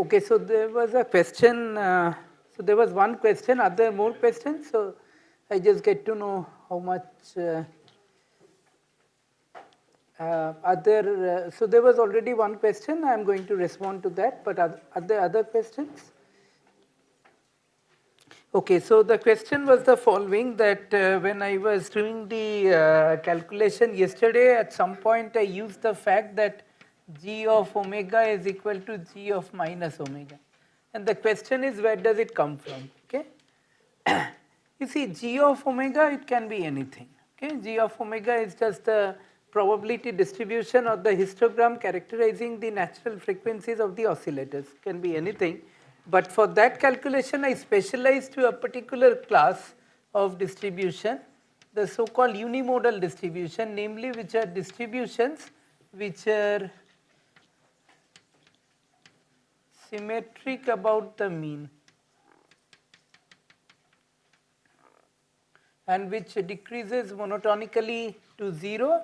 Okay, so there was a question, so there was one question, are there more questions? So I just get to know how much so there was already one question, I am going to respond to that, but are there other questions? Okay, so the question was the following, that when I was doing the calculation yesterday, at some point I used the fact that g of omega is equal to g of minus omega. And the question is, where does it come from? Okay. You see, g of omega, it can be anything. Okay, g of omega is just the probability distribution or the histogram characterizing the natural frequencies of the oscillators. Can be anything. But for that calculation, I specialized to a particular class of distribution, the so-called unimodal distribution, namely which are distributions which are symmetric about the mean and which decreases monotonically to 0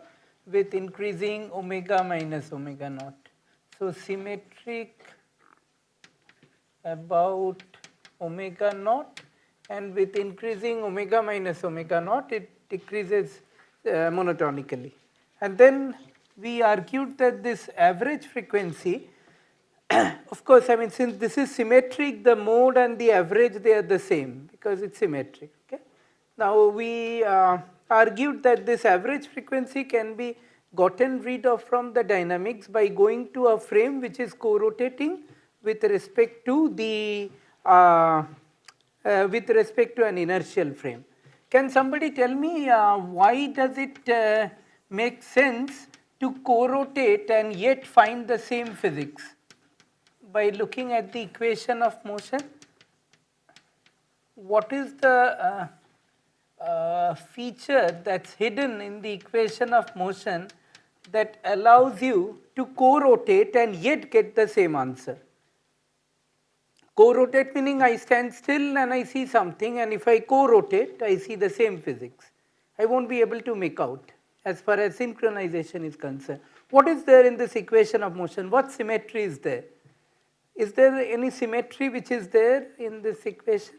with increasing omega minus omega naught. So symmetric about omega naught, and with increasing omega minus omega naught it decreases monotonically. And then we argued that this average frequency of course, I mean, since this is symmetric, the mode and the average, they are the same because it's symmetric. Okay. Now we argued that this average frequency can be gotten rid of from the dynamics by going to a frame which is co-rotating with respect to the with respect to an inertial frame. Can somebody tell me why does it make sense to co-rotate and yet find the same physics? By looking at the equation of motion, what is the feature that's hidden in the equation of motion that allows you to co-rotate and yet get the same answer? Co-rotate meaning I stand still and I see something, and if I co-rotate, I see the same physics. I won't be able to make out as far as synchronization is concerned. What is there in this equation of motion? What symmetry is there? Is there any symmetry which is there in this equation?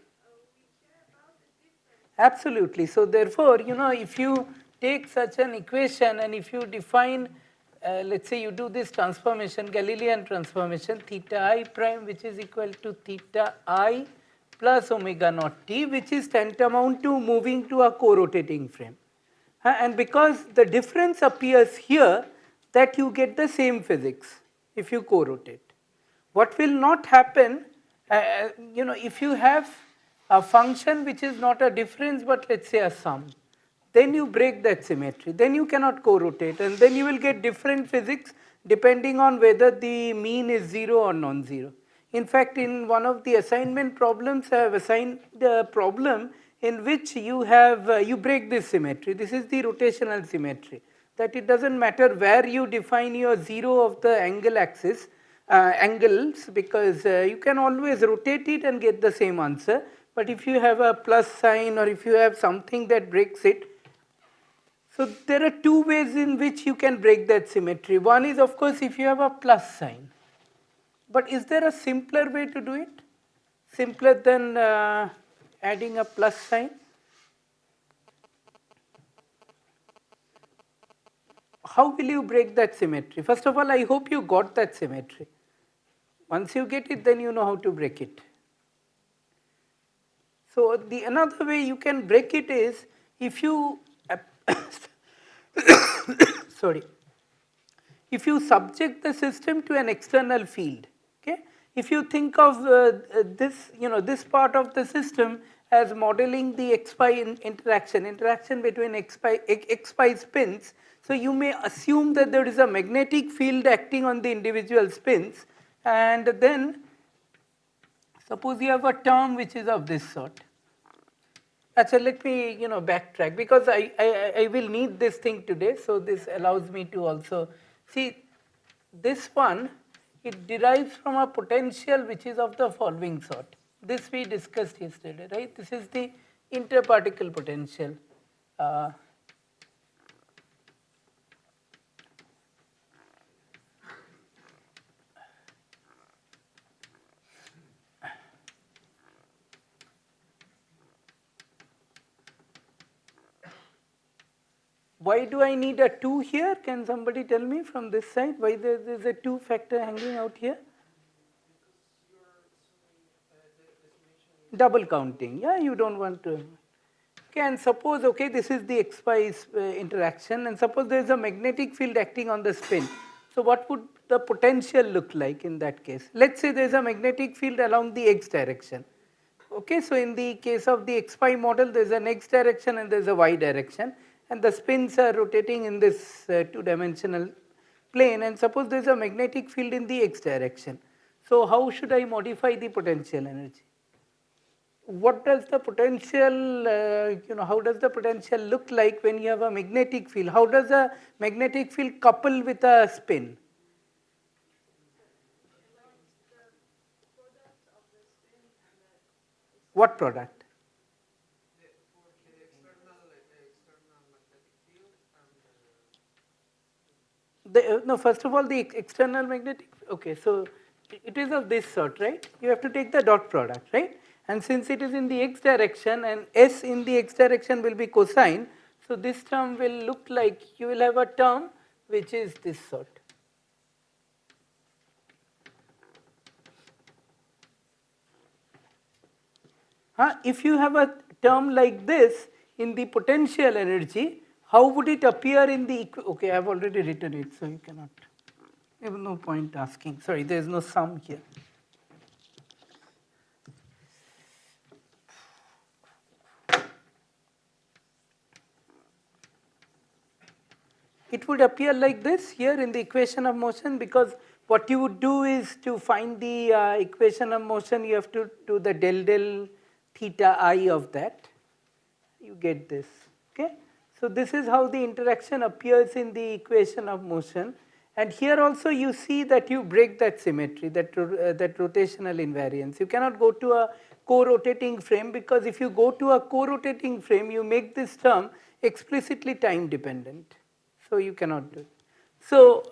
Absolutely. So therefore, if you take such an equation and if you define, let's say you do this transformation, Galilean transformation, theta I prime, which is equal to theta I plus omega naught t, which is tantamount to moving to a co-rotating frame. And because the difference appears here, that you get the same physics if you co-rotate. What will not happen, if you have a function which is not a difference but let's say a sum, then you break that symmetry, then you cannot co-rotate, and then you will get different physics depending on whether the mean is 0 or non-zero. In fact, in one of the assignment problems, I have assigned a problem in which you have you break this symmetry. This is the rotational symmetry, that it doesn't matter where you define your 0 of the angle axis, angles, because you can always rotate it and get the same answer. But if you have a plus sign or if you have something that breaks it, so there are two ways in which you can break that symmetry. One is, of course, if you have a plus sign. But is there a simpler way to do it? Simpler than adding a plus sign? How will you break that symmetry? First of all, I hope you got that symmetry. Once you get it, then you know how to break it. So the another way you can break it is if you sorry, if you subject the system to an external field. Okay, if you think of this, this part of the system as modeling the x-pi interaction between x-pi spins. So you may assume that there is a magnetic field acting on the individual spins, and then suppose you have a term which is of this sort. Actually, let me backtrack, because I will need this thing today, so this allows me to also see this one. It derives from a potential which is of the following sort. This we discussed yesterday, right? This is the interparticle potential. Why do I need a 2 here? Can somebody tell me from this side why there is a 2 factor hanging out here? Double counting, yeah, you don't want to. Okay, and suppose, okay, this is the x-y interaction, and suppose there is a magnetic field acting on the spin. So what would the potential look like in that case? Let's say there is a magnetic field along the x direction. Okay, so in the case of the xy model, there is an x direction and there is a y direction, and the spins are rotating in this two-dimensional plane, and suppose there is a magnetic field in the x direction. So how should I modify the potential energy? What does the potential, how does the potential look like when you have a magnetic field? How does a magnetic field couple with a spin? What product? No, first of all, the external magnetic, okay, so it is of this sort, right? You have to take the dot product, right? And since it is in the x direction and s in the x direction will be cosine, so this term will look like you will have a term which is this sort. If you have a term like this in the potential energy, how would it appear in the, okay, I have already written it, so you cannot, there is no point asking, sorry, there is no sum here. It would appear like this here in the equation of motion, because what you would do is to find the equation of motion, you have to do the del theta I of that, you get this, okay. So this is how the interaction appears in the equation of motion, and here also you see that you break that symmetry, that rotational invariance. You cannot go to a co-rotating frame, because if you go to a co-rotating frame, you make this term explicitly time dependent. So you cannot do it. So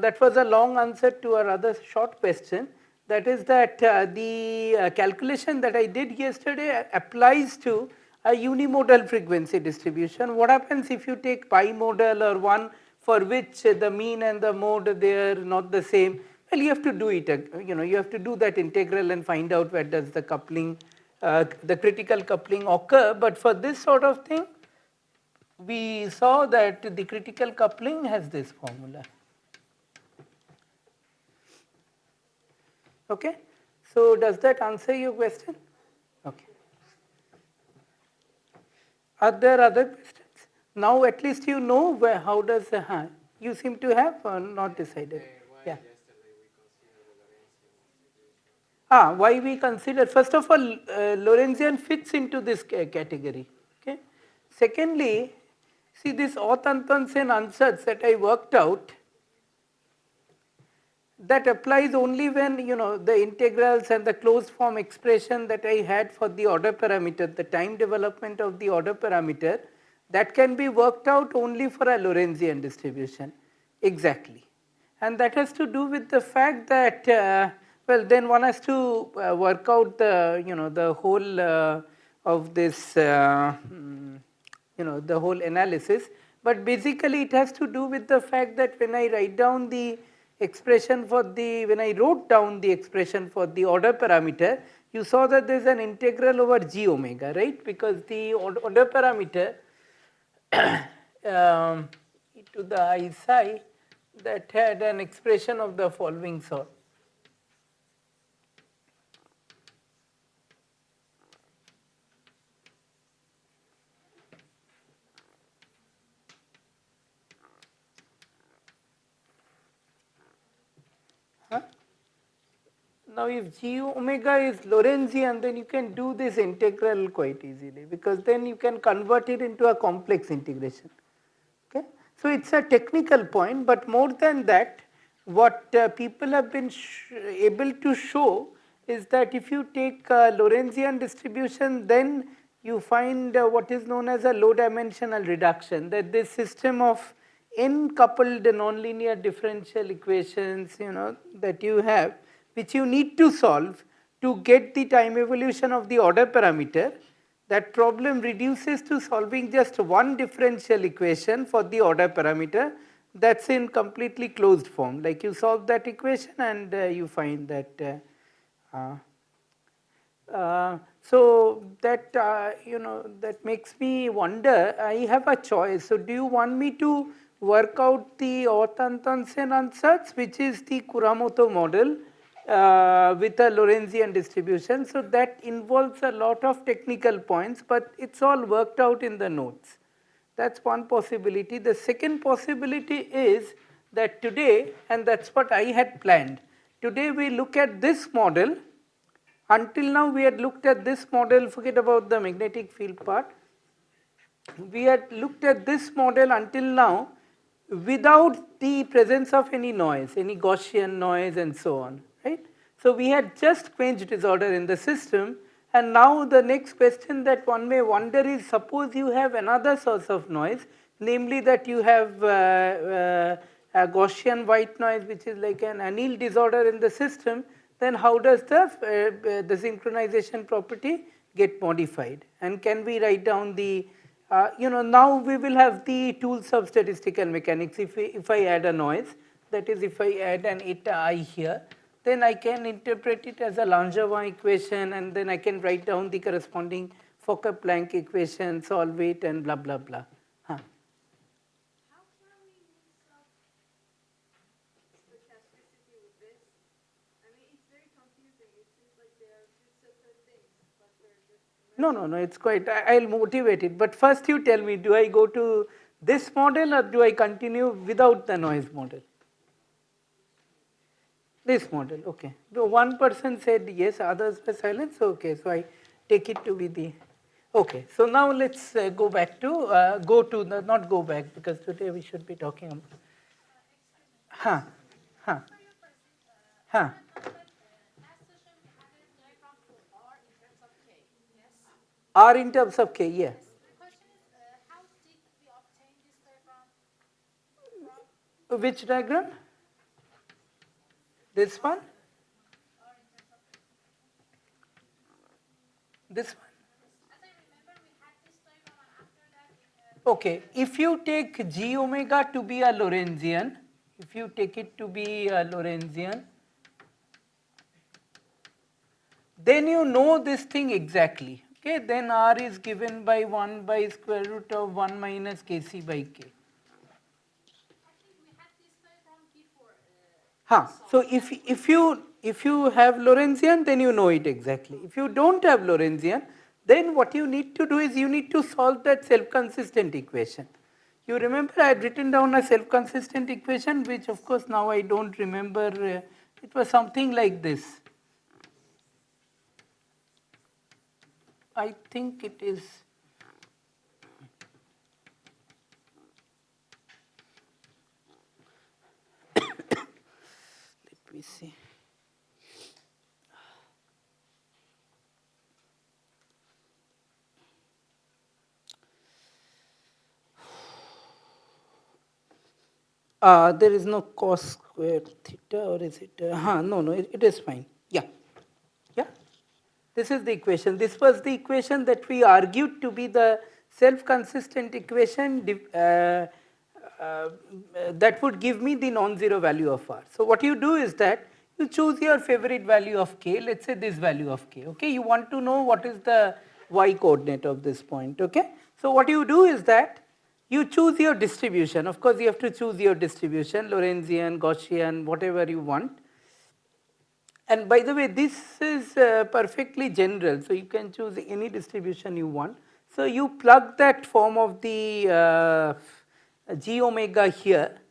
that was a long answer to a rather short question. That is that the calculation that I did yesterday applies to a unimodal frequency distribution. What happens if you take bimodal or one for which the mean and the mode, they are not the same? Well, you have to do it, you have to do that integral and find out where does the coupling, the critical coupling occur. But for this sort of thing, we saw that the critical coupling has this formula. Okay, so does that answer your question? Okay. Are there other questions? Now at least you know where, how does the, you seem to have not decided. Yeah. Why we consider, first of all, Lorentzian fits into this category. Okay. Secondly, see this Auth-Antonsen ansatz that I worked out, that applies only when the integrals and the closed form expression that I had for the order parameter, the time development of the order parameter, that can be worked out only for a Lorentzian distribution. Exactly. And that has to do with the fact that, well, then one has to work out the, the whole of this, the whole analysis. But basically it has to do with the fact that when I write down the expression for the, when I wrote down the expression for the order parameter, you saw that there is an integral over g omega, right? Because the order parameter e to the I psi, that had an expression of the following sort. Now if g omega is Lorentzian, then you can do this integral quite easily, because then you can convert it into a complex integration. Okay? So it's a technical point, but more than that, what people have been able to show is that if you take a Lorentzian distribution, then you find what is known as a low dimensional reduction, that this system of n coupled nonlinear differential equations, that you have, which you need to solve to get the time evolution of the order parameter, that problem reduces to solving just one differential equation for the order parameter that's in completely closed form. Like you solve that equation and you find that so that that makes me wonder. I have a choice. So do you want me to work out the Orth-Antonsen ansatz, which is the Kuramoto model with a Lorentzian distribution? So that involves a lot of technical points, but it's all worked out in the notes. That's one possibility. The second possibility is that today, and that's what I had planned, today we look at this model. Until now we had looked at this model, forget about the magnetic field part. We had looked at this model until now without the presence of any noise, any Gaussian noise and so on, right. So we had just quench disorder in the system, and now the next question that one may wonder is, suppose you have another source of noise, namely that you have a Gaussian white noise which is like an anneal disorder in the system, then how does the synchronization property get modified, and can we write down the now we will have the tools of statistical mechanics. If I add a noise, that is if I add an eta I here, then I can interpret it as a Langevin equation, and then I can write down the corresponding Fokker-Planck equation, solve it, and blah blah blah. Huh. How can we mix up stochasticity with this? I mean, it's very confusing. It seems like they are two separate things, but they're just... No, it's quite, I'll motivate it. But first you tell me, do I go to this model or do I continue without the noise model? This model, okay. So one person said yes, others were silent, so okay, so I take it to be the, okay. So now let's go back to, not go back, because today we should be talking about, R in terms of K, yeah. The question is, how did we obtain this diagram? Which diagram? This one? This one? As I remember, we had this diagram, and after that... Okay, if you take G omega to be a Lorentzian, if you take it to be a Lorentzian, then you know this thing exactly. Okay, then R is given by 1 by square root of 1 minus Kc by K. I think we had this diagram before. So if you have Lorentzian, then you know it exactly. If you don't have Lorentzian, then what you need to do is you need to solve that self-consistent equation. You remember I had written down a self-consistent equation, which of course now I don't remember. It was something like this. I think it is, let me see. There is no cos squared theta, or is it? No, it is fine. Yeah. This is the equation. This was the equation that we argued to be the self-consistent equation that would give me the non-zero value of R. So what you do is that you choose your favorite value of K, let's say this value of K, okay. You want to know what is the y coordinate of this point, okay. So what you do is that you choose your distribution. Of course, you have to choose your distribution, Lorentzian, Gaussian, whatever you want. And by the way, this is perfectly general, so you can choose any distribution you want. So you plug that form of the G omega here,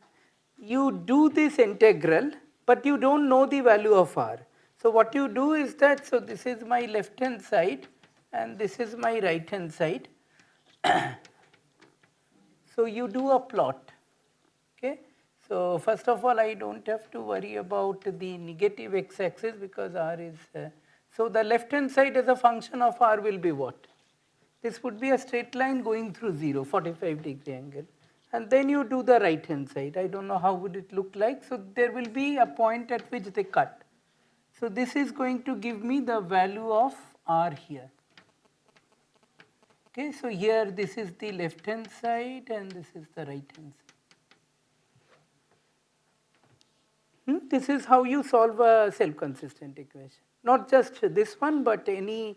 you do this integral, but you don't know the value of R. So what you do is that, so this is my left hand side and this is my right hand side. So you do a plot, okay. So first of all, I don't have to worry about the negative x-axis because R is, so the left hand side as a function of R will be what? This would be a straight line going through 0, 45-degree angle. And then you do the right hand side. I don't know how would it look like. So there will be a point at which they cut. So this is going to give me the value of R here. Okay, so here this is the left hand side and this is the right hand side. This is how you solve a self-consistent equation. Not just this one, but any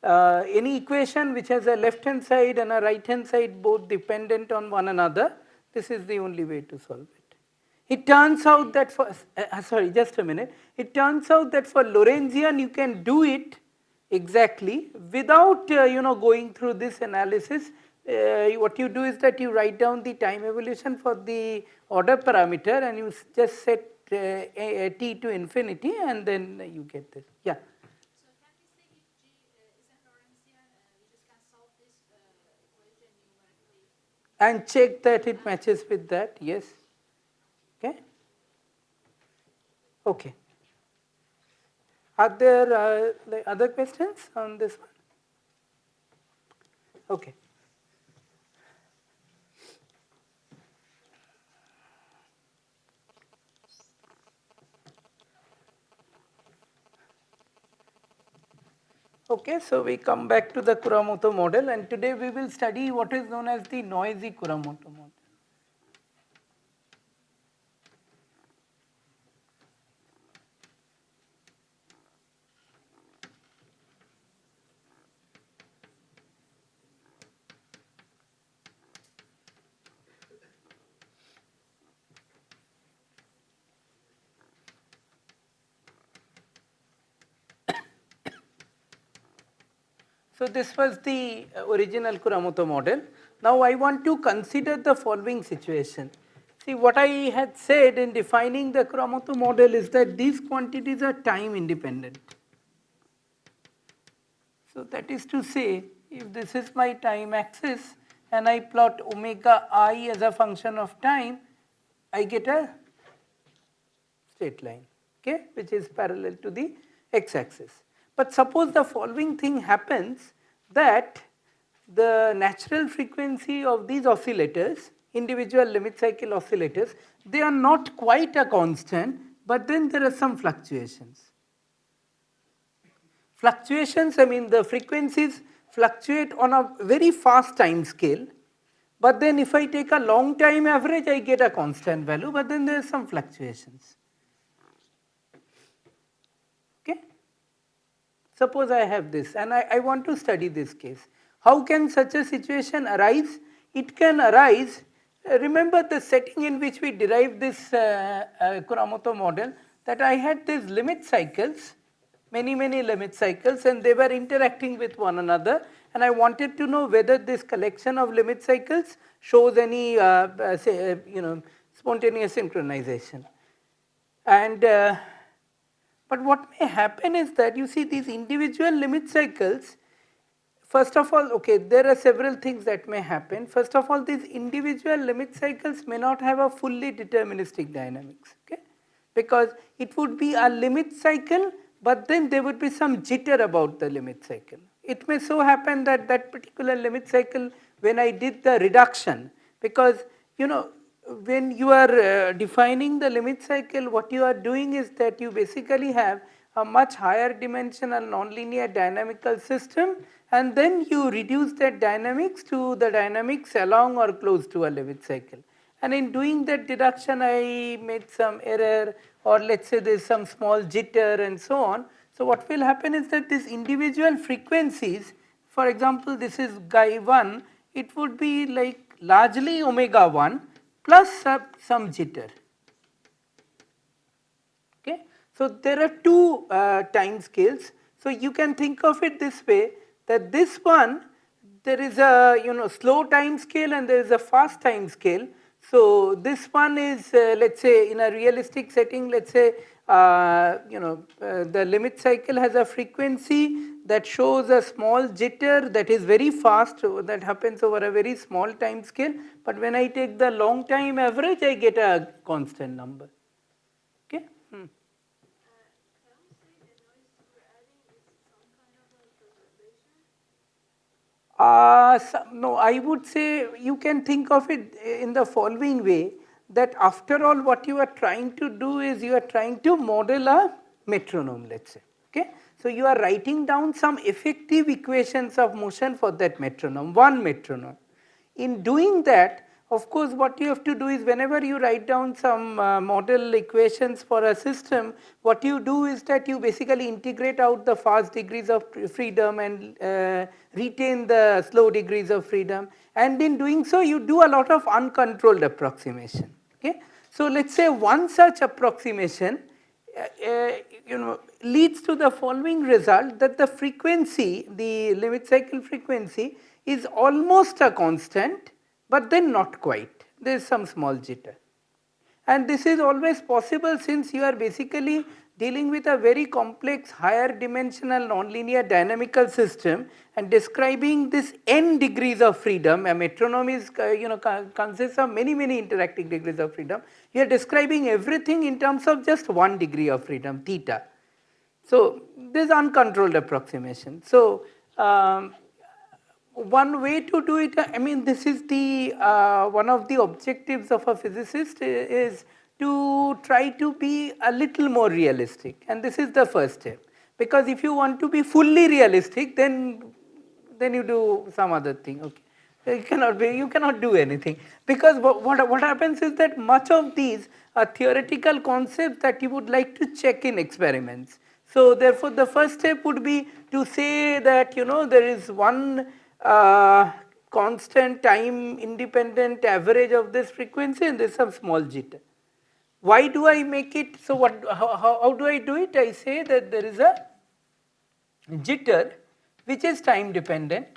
equation which has a left hand side and a right hand side both dependent on one another. This is the only way to solve it. It turns out that for sorry, just a minute. It turns out that for Lorentzian you can do it exactly without going through this analysis. What you do is that you write down the time evolution for the order parameter and you just set t to infinity and then you get this. Yeah. So can we say if G isn't Lorentzian, we just can solve this equation numerically? And check that it matches with that, yes. Okay. Okay. Are there other questions on this one? Okay. Okay, so we come back to the Kuramoto model and today we will study what is known as the noisy Kuramoto model. So this was the original Kuramoto model. Now I want to consider the following situation. See, what I had said in defining the Kuramoto model is that these quantities are time independent. So that is to say, if this is my time axis and I plot omega I as a function of time, I get a straight line, okay, which is parallel to the x-axis. But suppose the following thing happens, that the natural frequency of these oscillators, individual limit cycle oscillators, they are not quite a constant, but then there are some fluctuations. Fluctuations, I mean the frequencies fluctuate on a very fast time scale, but then if I take a long time average, I get a constant value, but then there are some fluctuations. Okay. Suppose I have this and I want to study this case. How can such a situation arise? It can arise, remember the setting in which we derived this Kuramoto model, that I had these limit cycles, many limit cycles, and they were interacting with one another, and I wanted to know whether this collection of limit cycles shows any spontaneous synchronization. And but what may happen is that you see these individual limit cycles, first of all, okay, there are several things that may happen. First of all, these individual limit cycles may not have a fully deterministic dynamics, okay, because it would be a limit cycle, but then there would be some jitter about the limit cycle. It may so happen that that particular limit cycle, when I did the reduction, because when you are defining the limit cycle, what you are doing is that you basically have a much higher dimensional nonlinear dynamical system, and then you reduce that dynamics to the dynamics along or close to a limit cycle. And in doing that deduction, I made some error, or let's say there is some small jitter and so on. So what will happen is that these individual frequencies, for example, this is guy 1, it would be like largely omega 1 plus some jitter. Okay. So there are two time scales. So you can think of it this way, that this one, there is a slow time scale and there is a fast time scale. So this one is let's say in a realistic setting, let's say the limit cycle has a frequency that shows a small jitter that is very fast, that happens over a very small time scale, but when I take the long time average, I get a constant number. Okay. Can we say the noise we're adding is some kind of a perturbation? No, I would say you can think of it in the following way, that after all what you are trying to do is you are trying to model a metronome, let's say. Okay. So you are writing down some effective equations of motion for that metronome, one metronome. In doing that, of course, what you have to do is whenever you write down some model equations for a system, what you do is that you basically integrate out the fast degrees of freedom and retain the slow degrees of freedom, and in doing so you do a lot of uncontrolled approximation. Okay? So let's say one such approximation leads to the following result, that the frequency, the limit cycle frequency, is almost a constant, but then not quite. There is some small jitter. And this is always possible since you are basically dealing with a very complex higher dimensional nonlinear dynamical system and describing this n degrees of freedom. A metronome is consists of many interacting degrees of freedom. You are describing everything in terms of just 1 degree of freedom, theta. So this is uncontrolled approximation. So one way to do it, I mean, this is the one of the objectives of a physicist is to try to be a little more realistic, and this is the first step. Because if you want to be fully realistic, then you do some other thing. Okay, you cannot do anything, because what happens is that much of these are theoretical concepts that you would like to check in experiments. So therefore, the first step would be to say that there is one constant time independent average of this frequency, and there is some small jitter. Why do I make it? So how do I do it? I say that there is a jitter which is time dependent,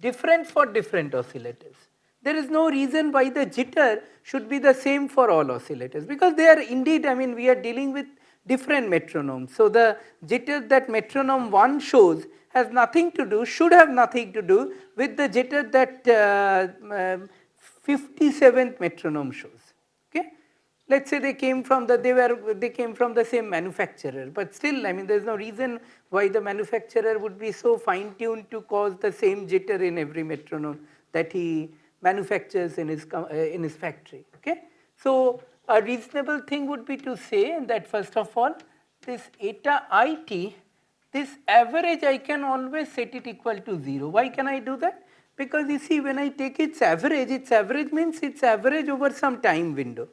different for different oscillators. There is no reason why the jitter should be the same for all oscillators, because they are indeed, I mean, we are dealing with different metronomes. So the jitter that metronome 1 shows has nothing to do, should have nothing to do with the jitter that 57th metronome shows. Okay? Let's say they came from the same manufacturer, but still, I mean, there is no reason why the manufacturer would be so fine tuned to cause the same jitter in every metronome that he manufactures in his factory. Okay? So a reasonable thing would be to say that first of all, this eta it, this average I can always set it equal to 0. Why can I do that? Because you see, when I take its average means its average over some time window.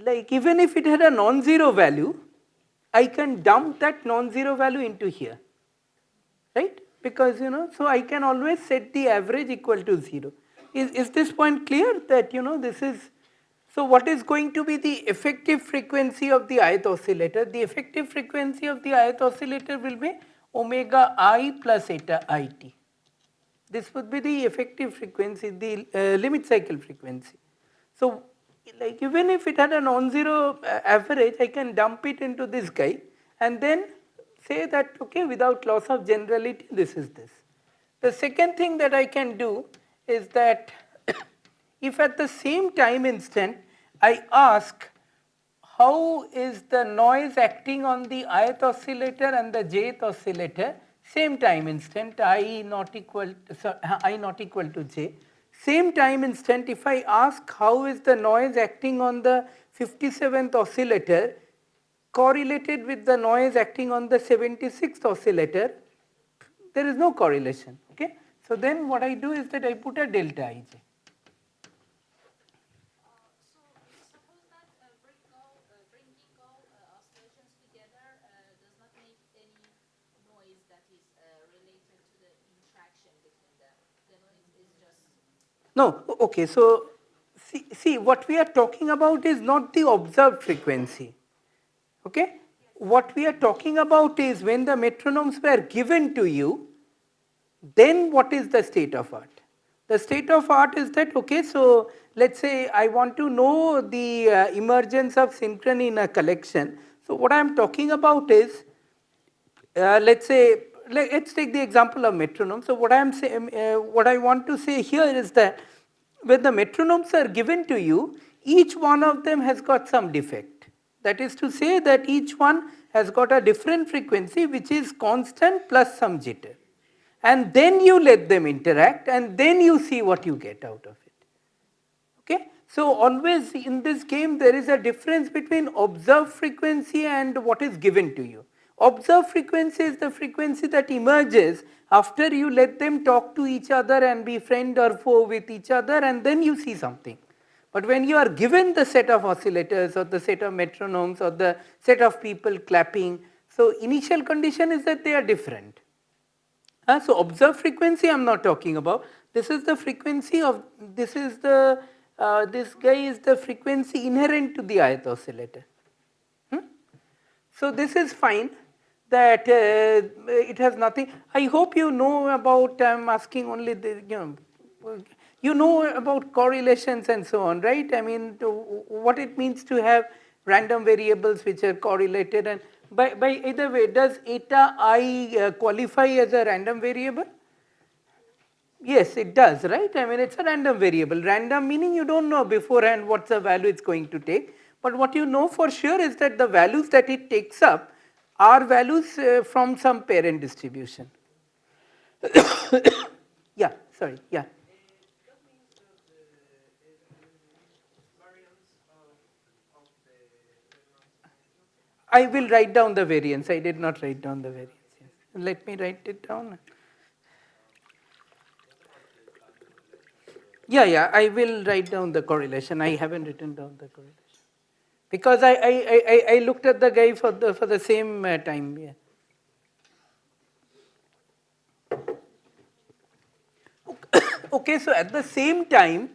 Like even if it had a non-zero value, I can dump that non-zero value into here, right? Because so I can always set the average equal to 0. Is this point clear, that this is, so what is going to be the effective frequency of the ith oscillator? The effective frequency of the ith oscillator will be omega I plus eta it. This would be the effective frequency, the limit cycle frequency. So like even if it had a non-zero average, I can dump it into this guy and then say that, okay, without loss of generality, this is this. The second thing that I can do is that if at the same time instant I ask how is the noise acting on the ith oscillator and the jth oscillator, same time instant, I not equal to j. Same time instant, if I ask how is the noise acting on the 57th oscillator correlated with the noise acting on the 76th oscillator, there is no correlation. Okay? So then what I do is that I put a delta ij. So suppose that bringing all oscillations together does not make any noise that is related to the interaction between them. The noise is just... No, okay, so see what we are talking about is not the observed frequency. Okay? What we are talking about is when the metronomes were given to you, then what is the state of art? The state of art is that, okay, so let's say I want to know the emergence of synchrony in a collection. So what I am talking about is, let's take the example of metronome. So what I want to say here is that when the metronomes are given to you, each one of them has got some defect. That is to say that each one has got a different frequency which is constant plus some jitter. And then you let them interact and then you see what you get out of it. Okay? So always in this game there is a difference between observed frequency and what is given to you. Observed frequency is the frequency that emerges after you let them talk to each other and be friend or foe with each other, and then you see something. But when you are given the set of oscillators or the set of metronomes or the set of people clapping, so initial condition is that they are different. So observed frequency I am not talking about. This is the frequency of, this is the, this guy is the frequency inherent to the ith oscillator. So this is fine, that it has nothing. I hope you know about, I am asking only the, you know about correlations and so on, right? I mean, what it means to have random variables which are correlated, and by either way, does eta I qualify as a random variable? Yes, it does, right? I mean, it's a random variable. Random meaning you don't know beforehand what's the value it's going to take. But what you know for sure is that the values that it takes up are values from some parent distribution. Yeah, sorry, yeah. That means that the variance of the I will write down the variance. I did not write down the variance. Yes. Let me write it down. Yeah, I will write down the correlation. I haven't written down the correlation because I looked at the guy for the same time. Yeah. Okay, so at the same time,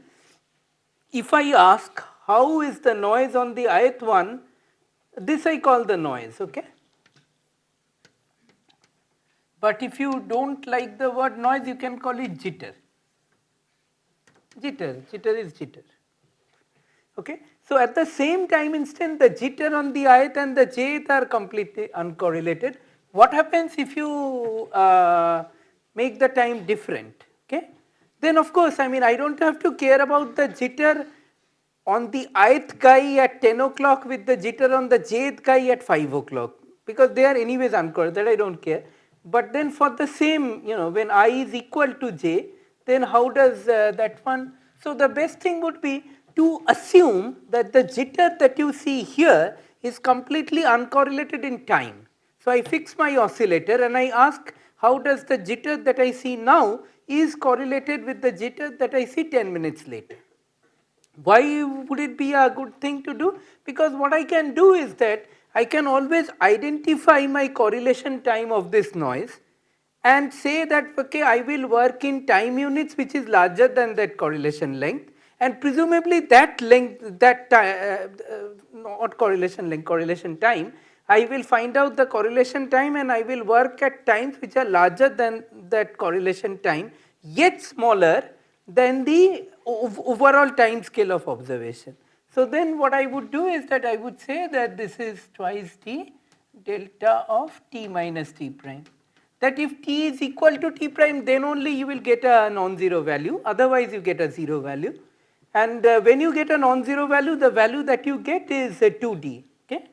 if I ask how is the noise on the ith one, this I call the noise, okay? But if you don't like the word noise, you can call it jitter. Jitter is jitter. Okay, so at the same time instant, the jitter on the ith and the jth are completely uncorrelated. What happens if you make the time different? Okay, then of course, I mean, I don't have to care about the jitter on the ith guy at 10 o'clock with the jitter on the jth guy at 5 o'clock, because they are anyways uncorrelated, I don't care. But then for the same, when I is equal to j, then how does that one? So the best thing would be to assume that the jitter that you see here is completely uncorrelated in time. So I fix my oscillator and I ask how does the jitter that I see now is correlated with the jitter that I see 10 minutes later. Why would it be a good thing to do? Because what I can do is that I can always identify my correlation time of this noise and say that, okay, I will work in time units which is larger than that correlation length, and presumably that length, that not correlation length, correlation time, I will find out the correlation time and I will work at times which are larger than that correlation time, yet smaller than the overall time scale of observation. So then what I would do is that I would say that this is twice t delta of t minus t prime. That if t is equal to t prime, then only you will get a non-zero value, otherwise you get a zero value. And when you get a non-zero value, the value that you get is 2d. Okay?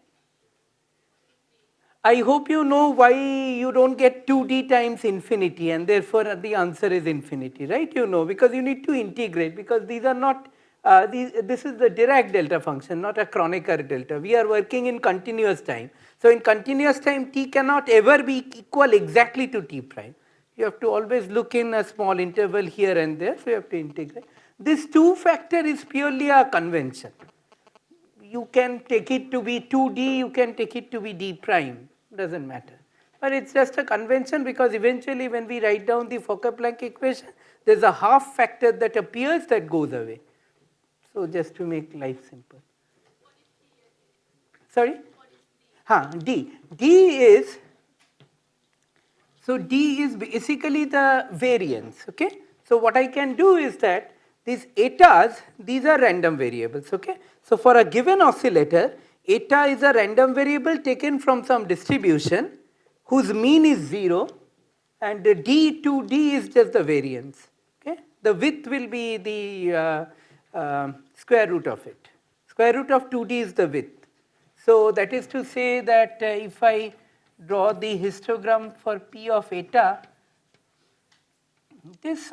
I hope you know why you don't get 2d times infinity, and therefore the answer is infinity, right? You know, because you need to integrate, because these are not, this is the Dirac delta function, not a Kronecker delta. We are working in continuous time. So in continuous time, t cannot ever be equal exactly to t prime. You have to always look in a small interval here and there, so you have to integrate. This 2 factor is purely a convention. You can take it to be 2d, you can take it to be d prime, doesn't matter. But it's just a convention, because eventually when we write down the Fokker-Planck equation, there's a half factor that appears that goes away. So just to make life simple. Sorry? D. D is, so D is basically the variance, okay? So what I can do is that these etas, these are random variables, okay? So for a given oscillator, eta is a random variable taken from some distribution whose mean is 0, and the d to d is just the variance, okay? The width will be the square root of it. Square root of 2d is the width. So that is to say that if I draw the histogram for P of eta, this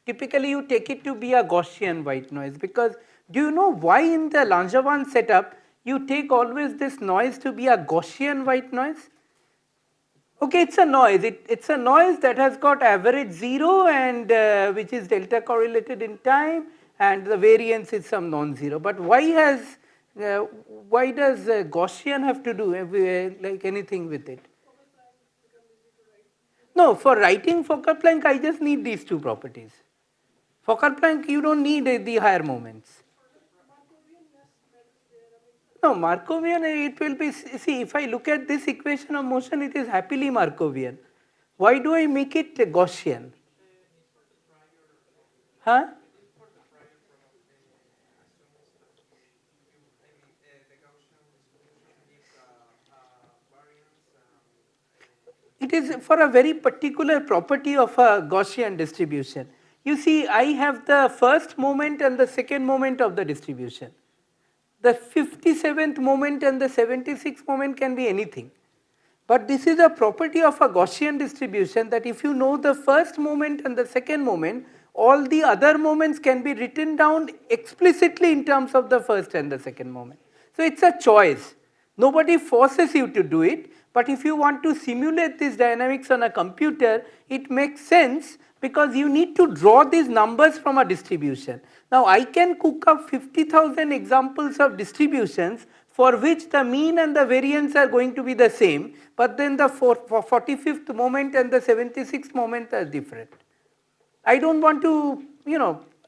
typically you take it to be a Gaussian white noise, because do you know why in the Langevin setup you take always this noise to be a Gaussian white noise? Okay, it's a noise. It's a noise that has got average 0 and which is delta correlated in time, and the variance is some non-zero. But uh, why does Gaussian have to do like anything with it? No, for writing Fokker-Planck, I just need these two properties. Fokker-Planck, you don't need the higher moments. No, Markovian, it will be, see, if I look at this equation of motion, it is happily Markovian. Why do I make it Gaussian? Huh? It is for a very particular property of a Gaussian distribution. You see, I have the first moment and the second moment of the distribution. The 57th moment and the 76th moment can be anything. But this is a property of a Gaussian distribution, that if you know the first moment and the second moment, all the other moments can be written down explicitly in terms of the first and the second moment. So it's a choice. Nobody forces you to do it, but if you want to simulate this dynamics on a computer, it makes sense because you need to draw these numbers from a distribution. Now I can cook up 50,000 examples of distributions for which the mean and the variance are going to be the same, but then the 45th moment and the 76th moment are different. I don't want to,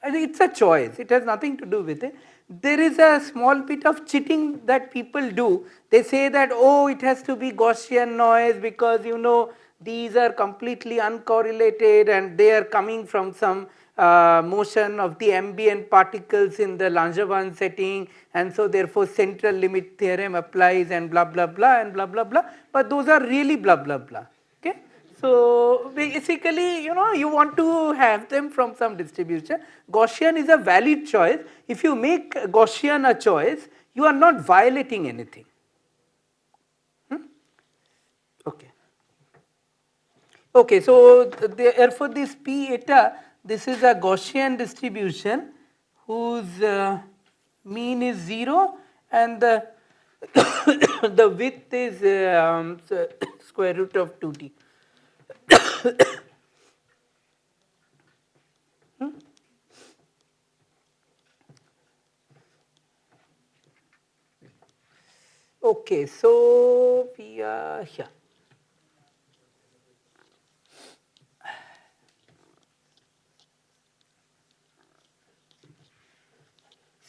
it's a choice. It has nothing to do with it. There is a small bit of cheating that people do. They say that, oh, it has to be Gaussian noise because, these are completely uncorrelated and they are coming from some motion of the ambient particles in the Langevin setting, and so therefore central limit theorem applies and blah blah blah and blah blah blah, but those are really blah blah blah. Okay, so basically, you want to have them from some distribution. Gaussian is a valid choice. If you make Gaussian a choice, you are not violating anything. Okay. Okay, so therefore this P eta, this is a Gaussian distribution whose mean is 0 and the the width is square root of 2t. Okay, so we are here.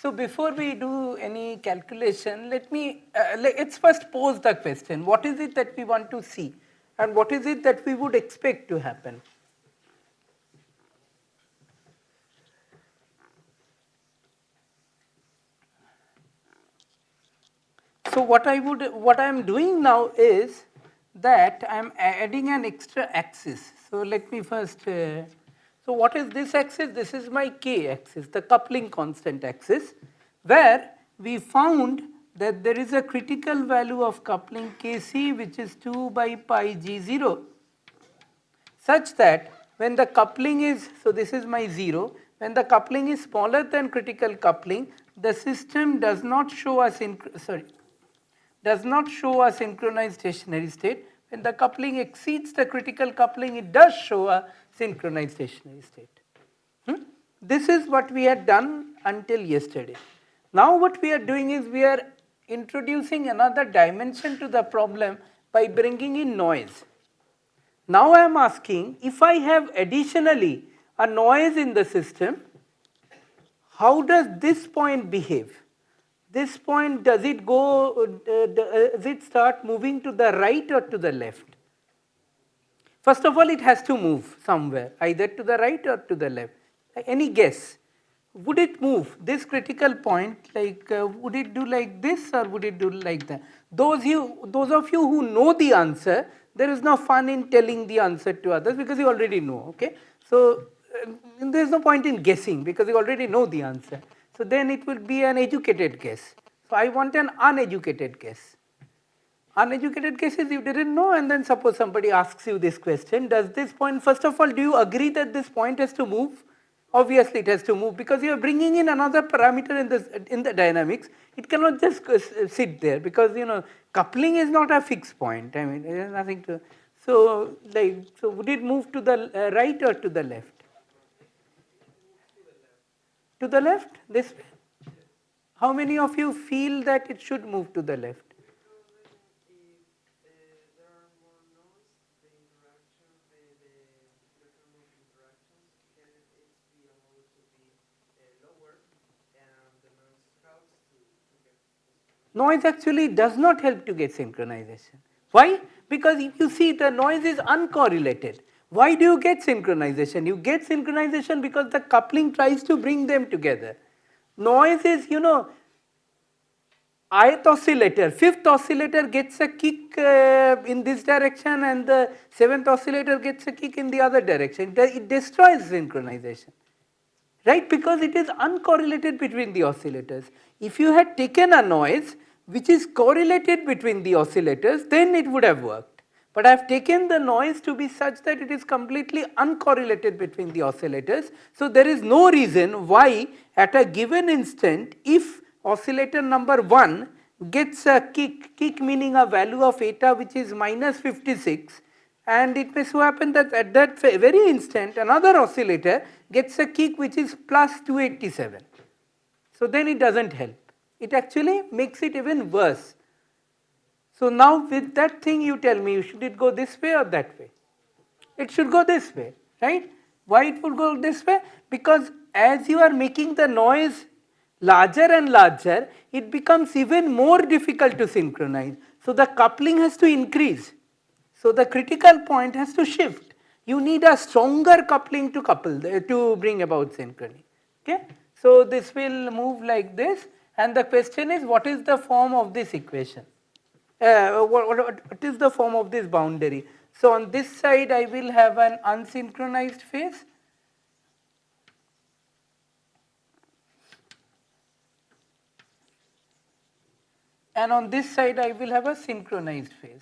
So before we do any calculation, let's first pose the question: what is it that we want to see, and what is it that we would expect to happen? So what I am doing now is that I am adding an extra axis. So let me first. So what is this axis? This is my k axis, the coupling constant axis, where we found that there is a critical value of coupling kc, which is 2 by pi g0, such that when the coupling is, so this is my 0, when the coupling is smaller than critical coupling, the system does not show a synchronized stationary state. When the coupling exceeds the critical coupling, it does show a synchronized stationary state. This is what we had done until yesterday. Now what we are doing is we are introducing another dimension to the problem by bringing in noise. Now I am asking, if I have additionally a noise in the system, how does this point behave? This point, does it start moving to the right or to the left? First of all, it has to move somewhere, either to the right or to the left. Any guess? Would it move this critical point, would it do like this or would it do like that? Those of you who know the answer, there is no fun in telling the answer to others because you already know. Okay, so there is no point in guessing because you already know the answer. So then it will be an educated guess. So I want an uneducated guess. Uneducated guess is you didn't know, and then suppose somebody asks you this question: does this point, first of all, do you agree that this point has to move? Obviously it has to move because you are bringing in another parameter in the dynamics. It cannot just sit there because coupling is not a fixed point. I mean, there is nothing to. So, like, so would it move to the right or to the left? To the left, this way. How many of you feel that it should move to the left? If there are more nodes, the interaction, the return of interactions can it be allowed to be lower, and the noise helps to get this. Noise actually does not help to get synchronization. Why? Because if you see the noise is uncorrelated. Why do you get synchronization? You get synchronization because the coupling tries to bring them together. Noise is, ith oscillator, fifth oscillator gets a kick in this direction and the seventh oscillator gets a kick in the other direction. It destroys synchronization. Right, because it is uncorrelated between the oscillators. If you had taken a noise which is correlated between the oscillators, then it would have worked. But I have taken the noise to be such that it is completely uncorrelated between the oscillators. So there is no reason why at a given instant, if oscillator number 1 gets a kick meaning a value of eta which is minus 56, and it may so happen that at that very instant another oscillator gets a kick which is plus 287. So then it does not help, it actually makes it even worse. So now with that thing you tell me, should it go this way or that way? It should go this way, right? Why it would go this way? Because as you are making the noise larger and larger, it becomes even more difficult to synchronize. So the coupling has to increase. So the critical point has to shift. You need a stronger coupling to bring about synchrony. Okay? So this will move like this, and the question is, what is the form of this equation? What is the form of this boundary? So on this side I will have an unsynchronized phase, and on this side I will have a synchronized phase.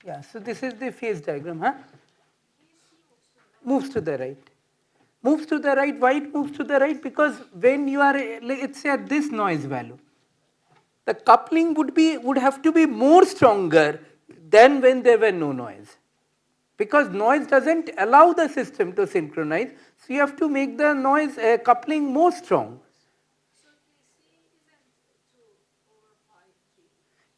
Yeah, so this is the phase diagram, huh? Moves to the right. Moves to the right. Why it moves to the right? Because when you are, let's say at this noise value, the coupling would have to be more stronger than when there were no noise. Because noise doesn't allow the system to synchronize, so you have to make the noise coupling more strong.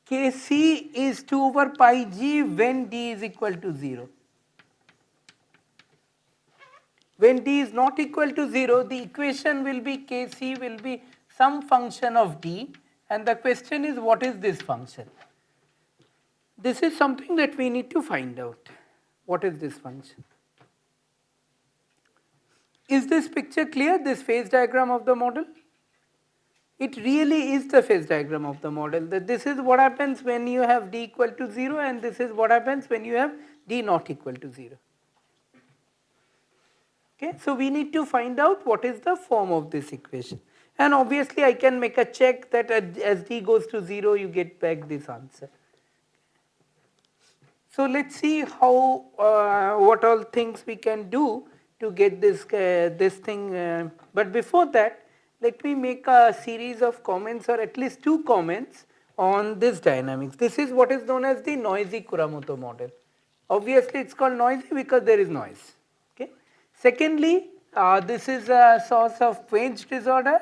Kc is 2 over pi g when d is equal to 0. When d is not equal to 0, the equation will be Kc will be some function of d, and the question is, what is this function? This is something that we need to find out. What is this function? Is this picture clear, this phase diagram of the model? It really is the phase diagram of the model, that this is what happens when you have d equal to 0, and this is what happens when you have d not equal to 0. Okay, so we need to find out what is the form of this equation, and obviously I can make a check that as d goes to 0 you get back this answer. So let's see how what all things we can do to get this thing. But before that, let me make a series of comments, or at least 2 comments on this dynamics. This is what is known as the noisy Kuramoto model. Obviously, it's called noisy because there is noise. Okay. Secondly, this is a source of Quench disorder.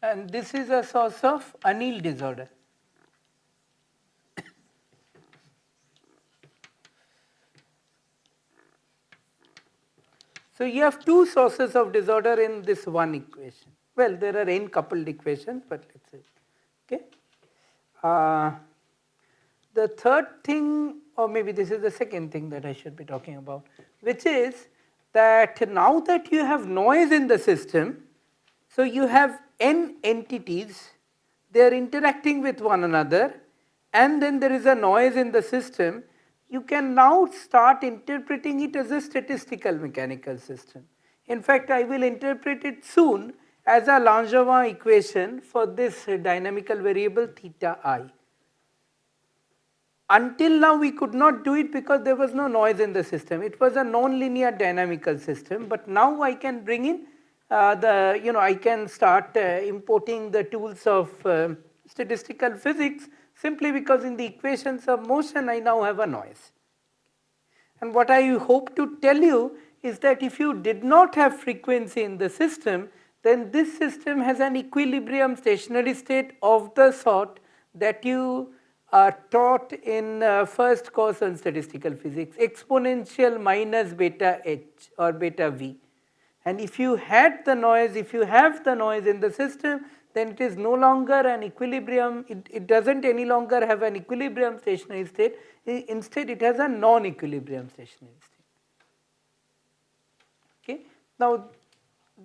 And this is a source of Anil disorder. So you have 2 sources of disorder in this one equation. Well, there are n coupled equations, but let's say, okay. The third thing, or maybe this is the second thing that I should be talking about, which is that now that you have noise in the system, so you have n entities, they are interacting with one another, and then there is a noise in the system. You can now start interpreting it as a statistical mechanical system. In fact, I will interpret it soon as a Langevin equation for this dynamical variable theta I. until now we could not do it because there was no noise in the system. It was a non-linear dynamical system, but now I can bring in I can start importing the tools of statistical physics simply because in the equations of motion I now have a noise. And what I hope to tell you is that if you did not have frequency in the system, then this system has an equilibrium stationary state of the sort that you are taught in first course on statistical physics, exponential minus beta h or beta v. And if you had the noise, if you have the noise in the system, then it is no longer an equilibrium, it doesn't any longer have an equilibrium stationary state, instead it has a non-equilibrium stationary state. Okay. Now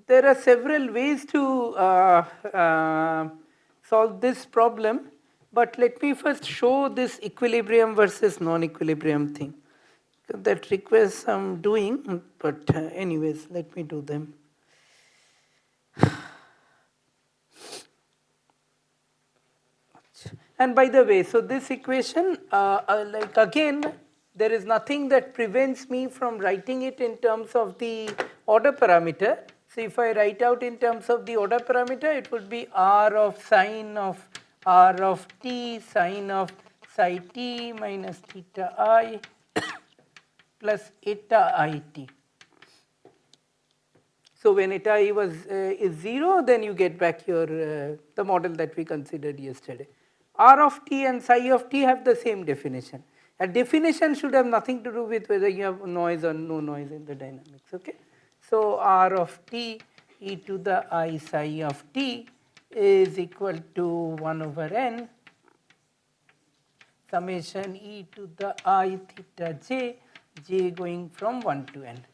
there are several ways to solve this problem, but let me first show this equilibrium versus non-equilibrium thing. That requires some doing, but anyways, let me do them. And by the way, so this equation, like again, there is nothing that prevents me from writing it in terms of the order parameter. So if I write out in terms of the order parameter, it would be r of sine of r of t sine of psi t minus theta I plus eta it. So when eta I is 0, then you get back your the model that we considered yesterday. R of t and psi of t have the same definition. A definition should have nothing to do with whether you have noise or no noise in the dynamics. Okay. So r of t e to the I psi of t is equal to 1 over n summation e to the I theta j going from 1 to n.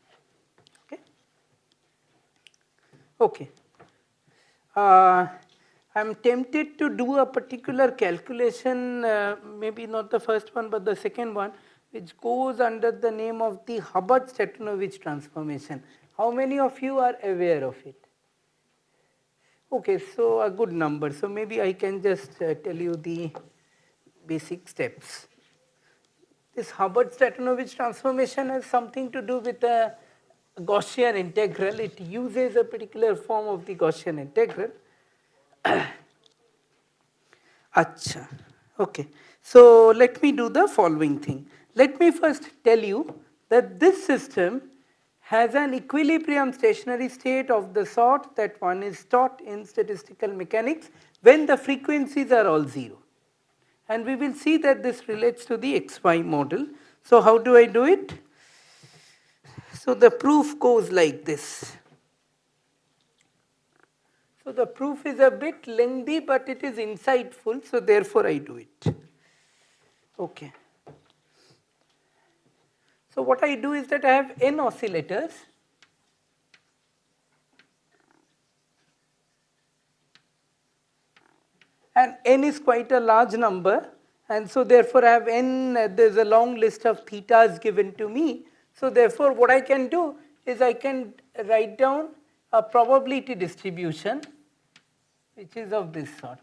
Okay. Okay. I am tempted to do a particular calculation, maybe not the first one but the second one, which goes under the name of the Hubbard-Stratonovich transformation. How many of you are aware of it? Okay, so a good number. So maybe I can just tell you the basic steps. This Hubbard-Stratonovich transformation has something to do with a Gaussian integral. It uses a particular form of the Gaussian integral. Acha. Okay. So let me do the following thing. Let me first tell you that this system has an equilibrium stationary state of the sort that one is taught in statistical mechanics when the frequencies are all 0. And we will see that this relates to the XY model. So how do I do it? So the proof goes like this. So the proof is a bit lengthy, but it is insightful, so therefore I do it. Okay. So what I do is that I have n oscillators. And n is quite a large number, and so therefore I have n, there is a long list of thetas given to me. So therefore what I can do is I can write down a probability distribution which is of this sort.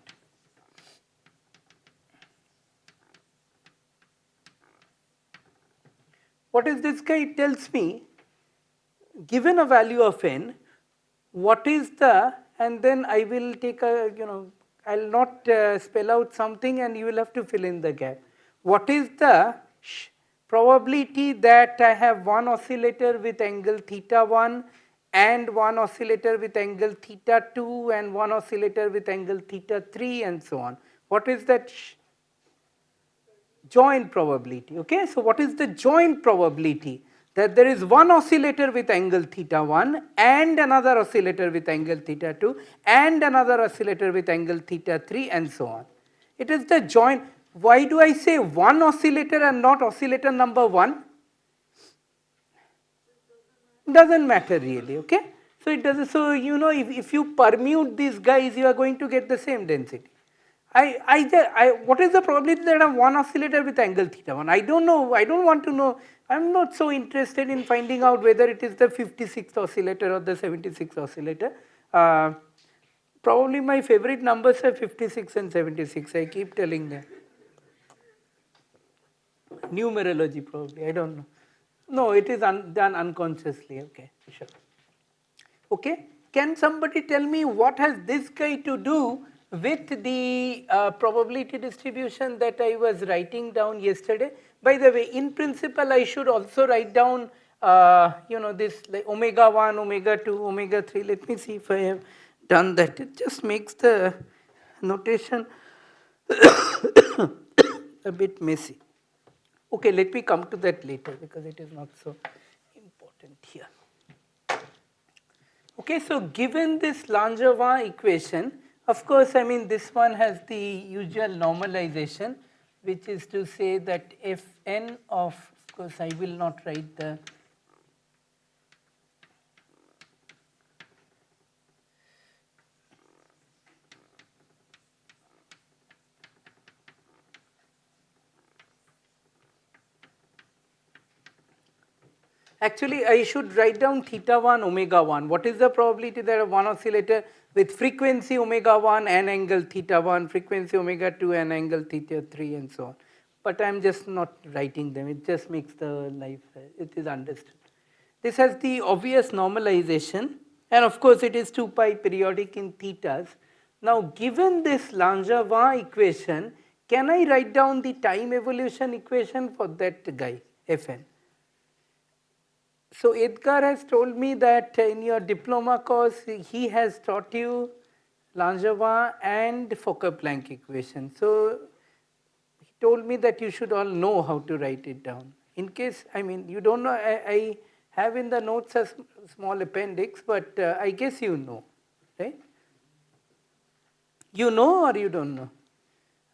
What is this guy? It tells me, given a value of n, what is the, and then I will take a, I will not spell out something and you will have to fill in the gap. What is the probability that I have one oscillator with angle theta 1 and one oscillator with angle theta 2 and one oscillator with angle theta 3 and so on? What is that joint probability? Okay, so what is the joint probability? That there is one oscillator with angle theta 1 and another oscillator with angle theta 2 and another oscillator with angle theta 3 and so on. It is the joint. Why do I say one oscillator and not oscillator number 1? Doesn't matter really, okay? So it doesn't, so if you permute these guys, you are going to get the same density. What is the probability that I have one oscillator with angle theta 1? I don't know, I don't want to know. I'm not so interested in finding out whether it is the 56th oscillator or the 76th oscillator. Probably my favorite numbers are 56 and 76, I keep telling them. Numerology probably, I don't know. No, it is done unconsciously. Okay, sure. Okay, can somebody tell me what has this guy to do with the probability distribution that I was writing down yesterday? By the way, in principle, I should also write down, this like omega 1, omega 2, omega 3. Let me see if I have done that. It just makes the notation a bit messy. Okay, let me come to that later because it is not so important here. Okay, so given this Langevin equation, of course, I mean this one has the usual normalization, which is to say that Fn of course, I will not write the actually, I should write down theta 1, omega 1. What is the probability that one oscillator with frequency omega 1 and angle theta 1, frequency omega 2 and angle theta 3 and so on. But I am just not writing them. It just makes the life, it is understood. This has the obvious normalization and of course it is 2 pi periodic in thetas. Now given this Langevin equation, can I write down the time evolution equation for that guy, Fn? So Edgar has told me that in your diploma course, he has taught you Langevin and Fokker-Planck equation. So he told me that you should all know how to write it down. In case, I mean, you don't know, I have in the notes a small appendix, but I guess you know, right? You know or you don't know?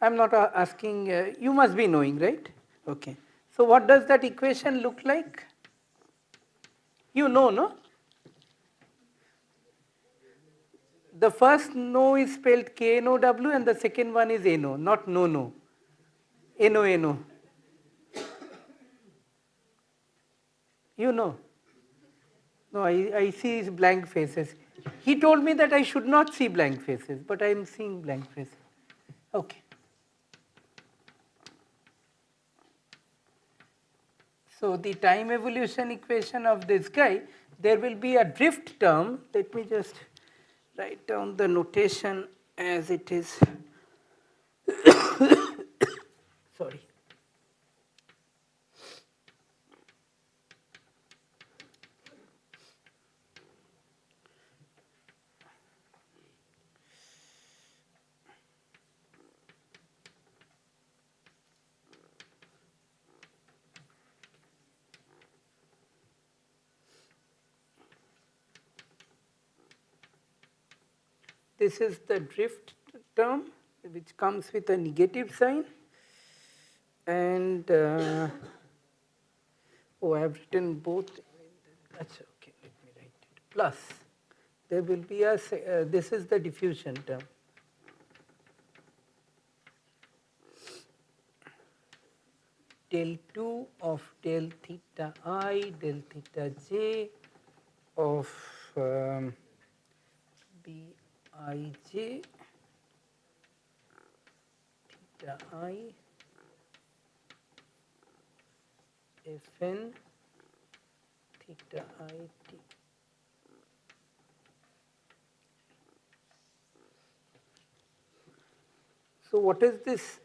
I'm not asking, you must be knowing, right? Okay. So what does that equation look like? You know, no? The first no is spelled K-N-O-W and the second one is N-O, not no. N-O. You know? No, I see blank faces. He told me that I should not see blank faces, but I am seeing blank faces. Okay. So the time evolution equation of this guy, there will be a drift term. Let me just write down the notation as it is. Sorry. This is the drift term which comes with a negative sign and oh, I have written both. That's okay, let me write it. Plus, there will be a, this is the diffusion term. Del 2 of del theta I, del theta j of Bij theta I Fn theta I t. So what is this?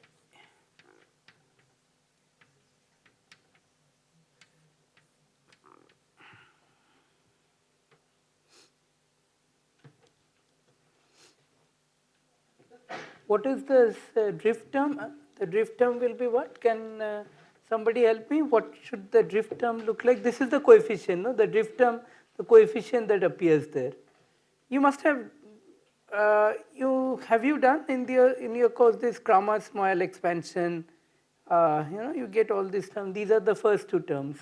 What is this drift term? The drift term will be what? Can somebody help me? What should the drift term look like? This is the coefficient, no? The drift term, the coefficient that appears there. You must have, have you done in your course this Kramer-Small expansion? You get all these terms. These are the first two terms.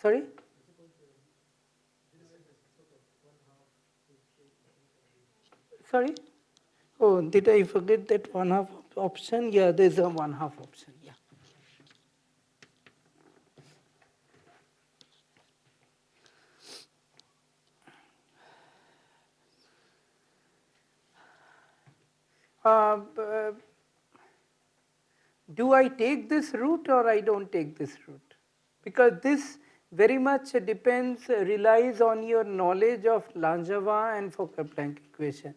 Sorry? Sorry? Oh, did I forget that 1/2 option? Yeah, there's a 1/2 option. Yeah. do I take this route or I don't take this route? Because this very much depends, relies on your knowledge of Langevin and Fokker-Planck equation.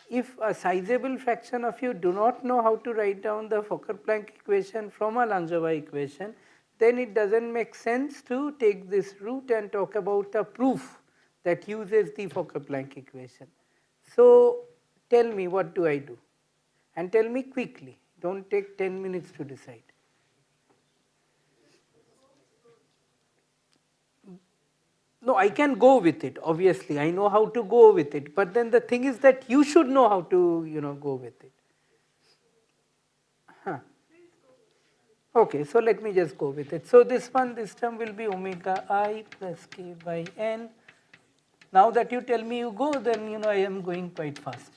If a sizable fraction of you do not know how to write down the Fokker-Planck equation from a Langevin equation, then it doesn't make sense to take this route and talk about a proof that uses the Fokker-Planck equation. So tell me, what do I do? And tell me quickly, don't take 10 minutes to decide. No, I can go with it, obviously, I know how to go with it, but then the thing is that you should know how to go with it. Huh. Okay, so let me just go with it. So this term will be omega I plus k by n. Now that you tell me you go, then I am going quite fast.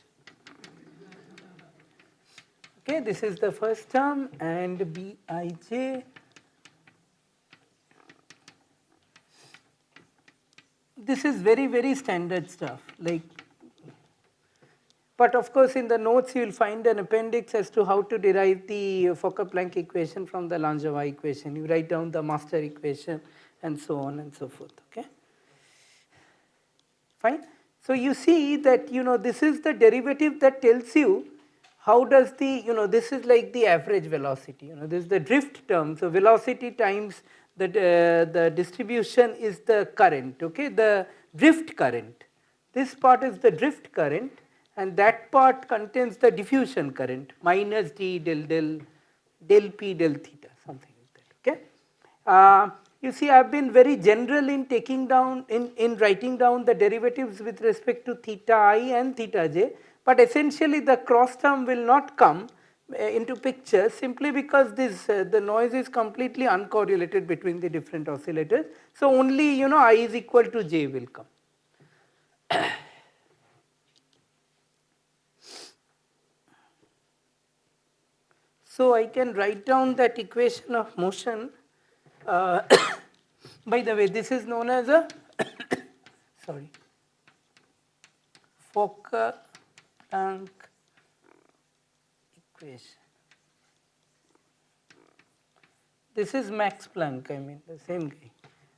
Okay, this is the first term, and Bij. This is very, very standard stuff. But of course, in the notes you will find an appendix as to how to derive the Fokker-Planck equation from the Langevin equation. You write down the master equation and so on and so forth. Okay, fine. So you see that this is the derivative that tells you how does the this is like the average velocity. This is the drift term. So velocity times the distribution is the current. Okay, the drift current. This part is the drift current, and that part contains the diffusion current minus d del p del theta, something like that. Okay. You see, I have been very general in taking down in writing down the derivatives with respect to theta I and theta j, but essentially the cross term will not come into picture simply because the noise is completely uncorrelated between the different oscillators. So only I is equal to j will come. So I can write down that equation of motion. By the way, this is known as a sorry, Fokker-Planck equation. This is Max Planck, I mean the same guy,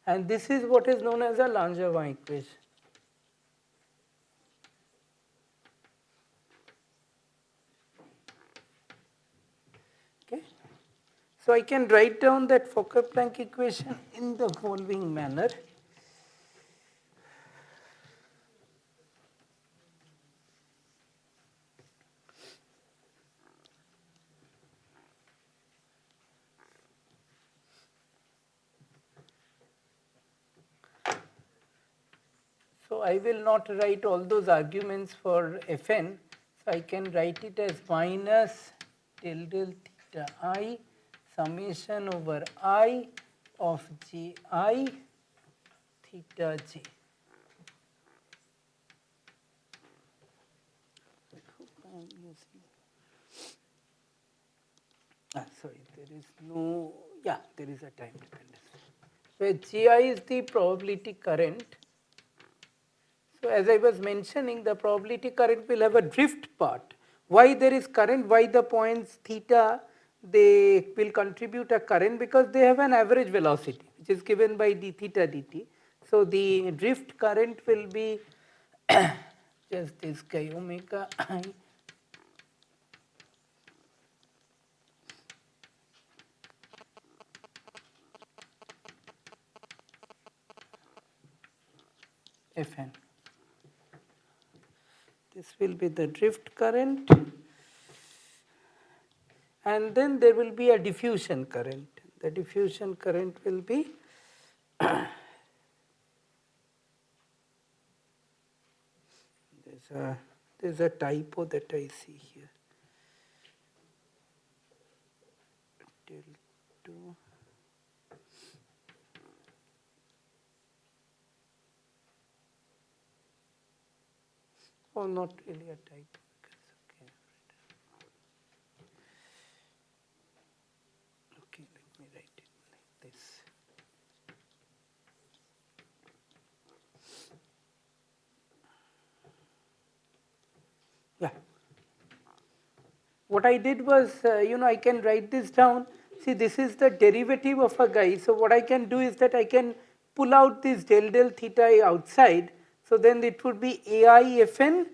and this is what is known as a Langevin equation. Okay, so I can write down that Fokker-Planck equation in the following manner. So I will not write all those arguments for Fn, so I can write it as minus del theta I summation over I of ji theta j. I hope I am using. Sorry, there is no, there is a time dependence. So Gi is the probability current. So as I was mentioning, the probability current will have a drift part. Why there is current? Why the points theta, they will contribute a current? Because they have an average velocity which is given by d theta dt. So the drift current will be just this guy omega I Fn. This will be the drift current, and then there will be a diffusion current. The diffusion current will be there's a typo that I see here. Del 2. Oh, not really a typo. Okay, let me write it like this. Yeah. what I did was, I can write this down. See, this is the derivative of a guy. So what I can do is that I can pull out this del theta I outside. So then it would be AI Fn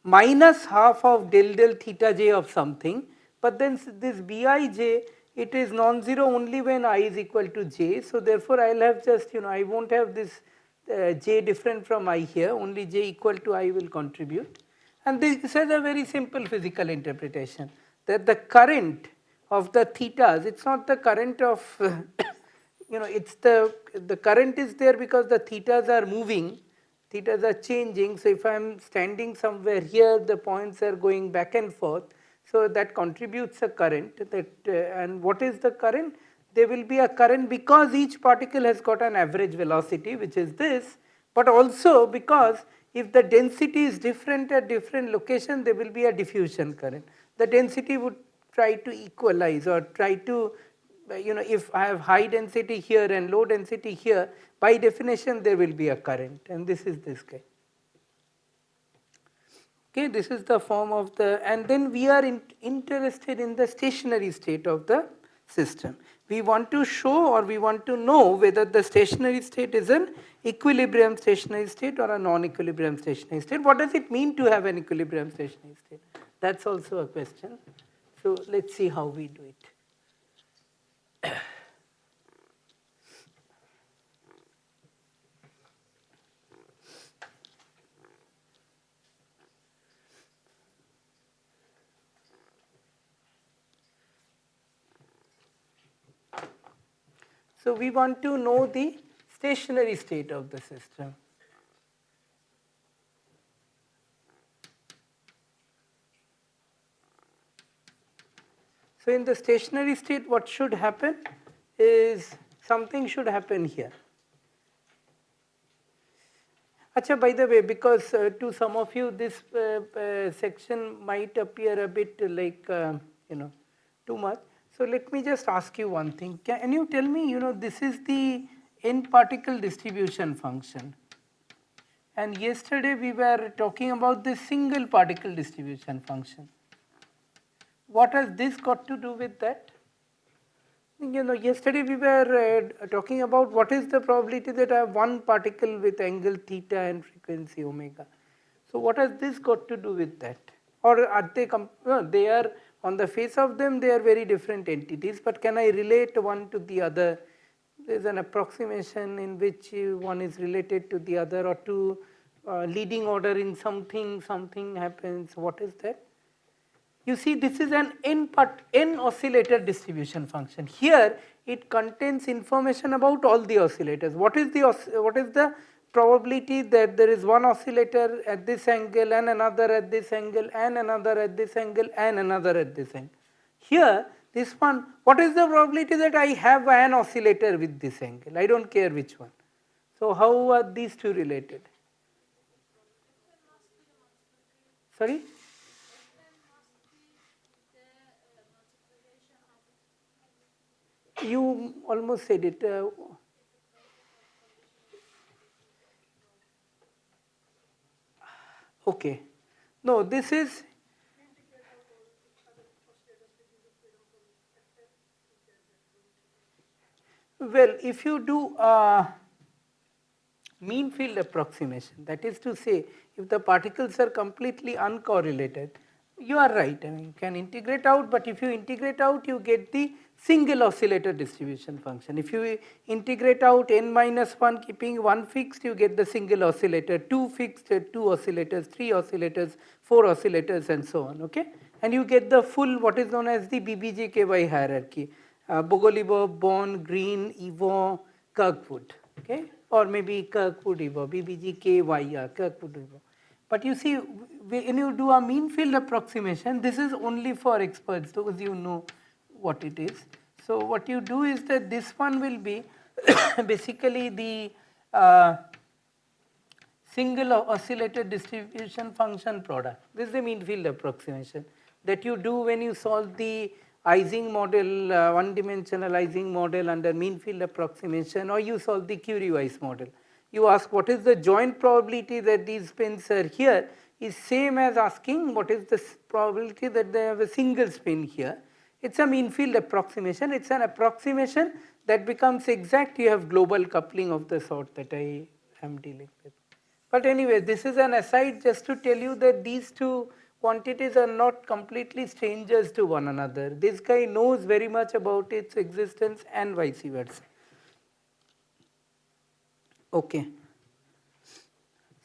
minus half of del theta j of something. But then this Bij, it is non-zero only when I is equal to j. So therefore I will have just, I won't have this j different from I here, only j equal to I will contribute. And this is a very simple physical interpretation, that the current of the thetas, it's not the current of, it's the current is there because the thetas are moving, thetas are changing. So if I am standing somewhere here, the points are going back and forth. So that contributes a current. And what is the current? There will be a current because each particle has got an average velocity, which is this, but also because if the density is different at different location, there will be a diffusion current. The density would try to equalize or try to, if I have high density here and low density here, by definition there will be a current, and this is this guy. Okay, this is the form of the, and then we are interested in the stationary state of the system. We want to show or we want to know whether the stationary state is an equilibrium stationary state or a non-equilibrium stationary state. What does it mean to have an equilibrium stationary state? That's also a question. So let's see how we do it. So we want to know the stationary state of the system. So in the stationary state, what should happen is something should happen here. Acha, by the way, because to some of you this section might appear a bit like, too much. So let me just ask you one thing. Can you tell me, this is the n particle distribution function. And yesterday we were talking about the single particle distribution function. What has this got to do with that? Yesterday we were talking about what is the probability that I have one particle with angle theta and frequency omega. So what has this got to do with that? Or are they, no, they are on the face of them, they are very different entities, but can I relate one to the other? There is an approximation in which one is related to the other, or to leading order in something happens. What is that? You see, this is an n oscillator distribution function. Here it contains information about all the oscillators. What is the probability that there is one oscillator at this angle and another at this angle and another at this angle and another at this angle? Here, this one, what is the probability that I have an oscillator with this angle? I don't care which one. So how are these two related? Sorry? You almost said it. Okay. No, this is. Well, if you do mean field approximation, that is to say, if the particles are completely uncorrelated, you are right. I mean, you can integrate out, but if you integrate out, you get the single oscillator distribution function. If you integrate out n minus 1, keeping 1 fixed, you get the single oscillator, 2 fixed, 2 oscillators, 3 oscillators, 4 oscillators, and so on. Okay, and you get the full what is known as the BBJKY hierarchy: Bogoliubov, Born, Green, Evo, Kirkwood. Okay, or maybe Kirkwood Evo, BBGKY, yeah, Kirkwood Evo. But you see, when you do a mean field approximation, this is only for experts, because you know what it is. So what you do is that this one will be basically the single oscillator distribution function product. This is the mean field approximation that you do when you solve the Ising model, one-dimensional Ising model under mean field approximation, or you solve the Curie-Weiss model. You ask what is the joint probability that these spins are here. is same as asking what is the probability that they have a single spin here. It's a mean field approximation. It's an approximation that becomes exact. You have global coupling of the sort that I am dealing with. But anyway, this is an aside just to tell you that these two quantities are not completely strangers to one another. This guy knows very much about its existence and vice versa. Okay.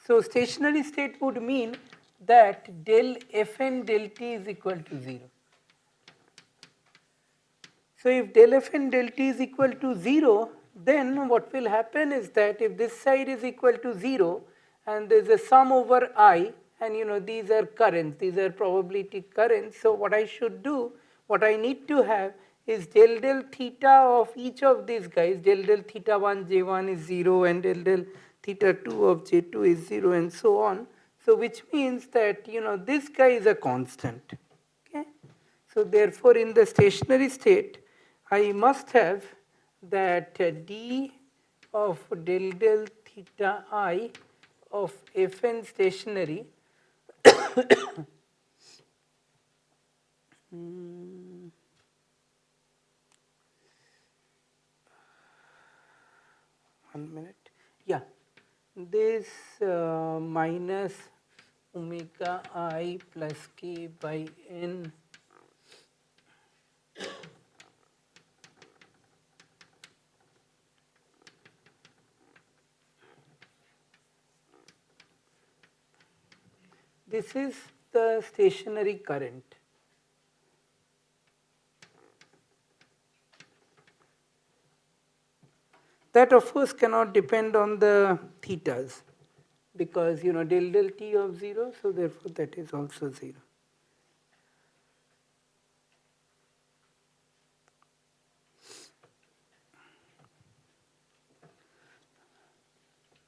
So stationary state would mean that del Fn del t is equal to 0. So if del Fn del t is equal to 0, then what will happen is that if this side is equal to 0 and there is a sum over I, and these are currents, these are probability currents. So what I should do, what I need to have is del theta of each of these guys. Del theta 1 j1 is 0 and del theta 2 of j2 is 0 and so on. So which means that this guy is a constant. Okay. So therefore in the stationary state I must have that d of del theta I of Fn stationary one minute. Yeah, this minus omega I plus k by n this is the stationary current. That of course cannot depend on the thetas because del t of 0, so therefore that is also 0.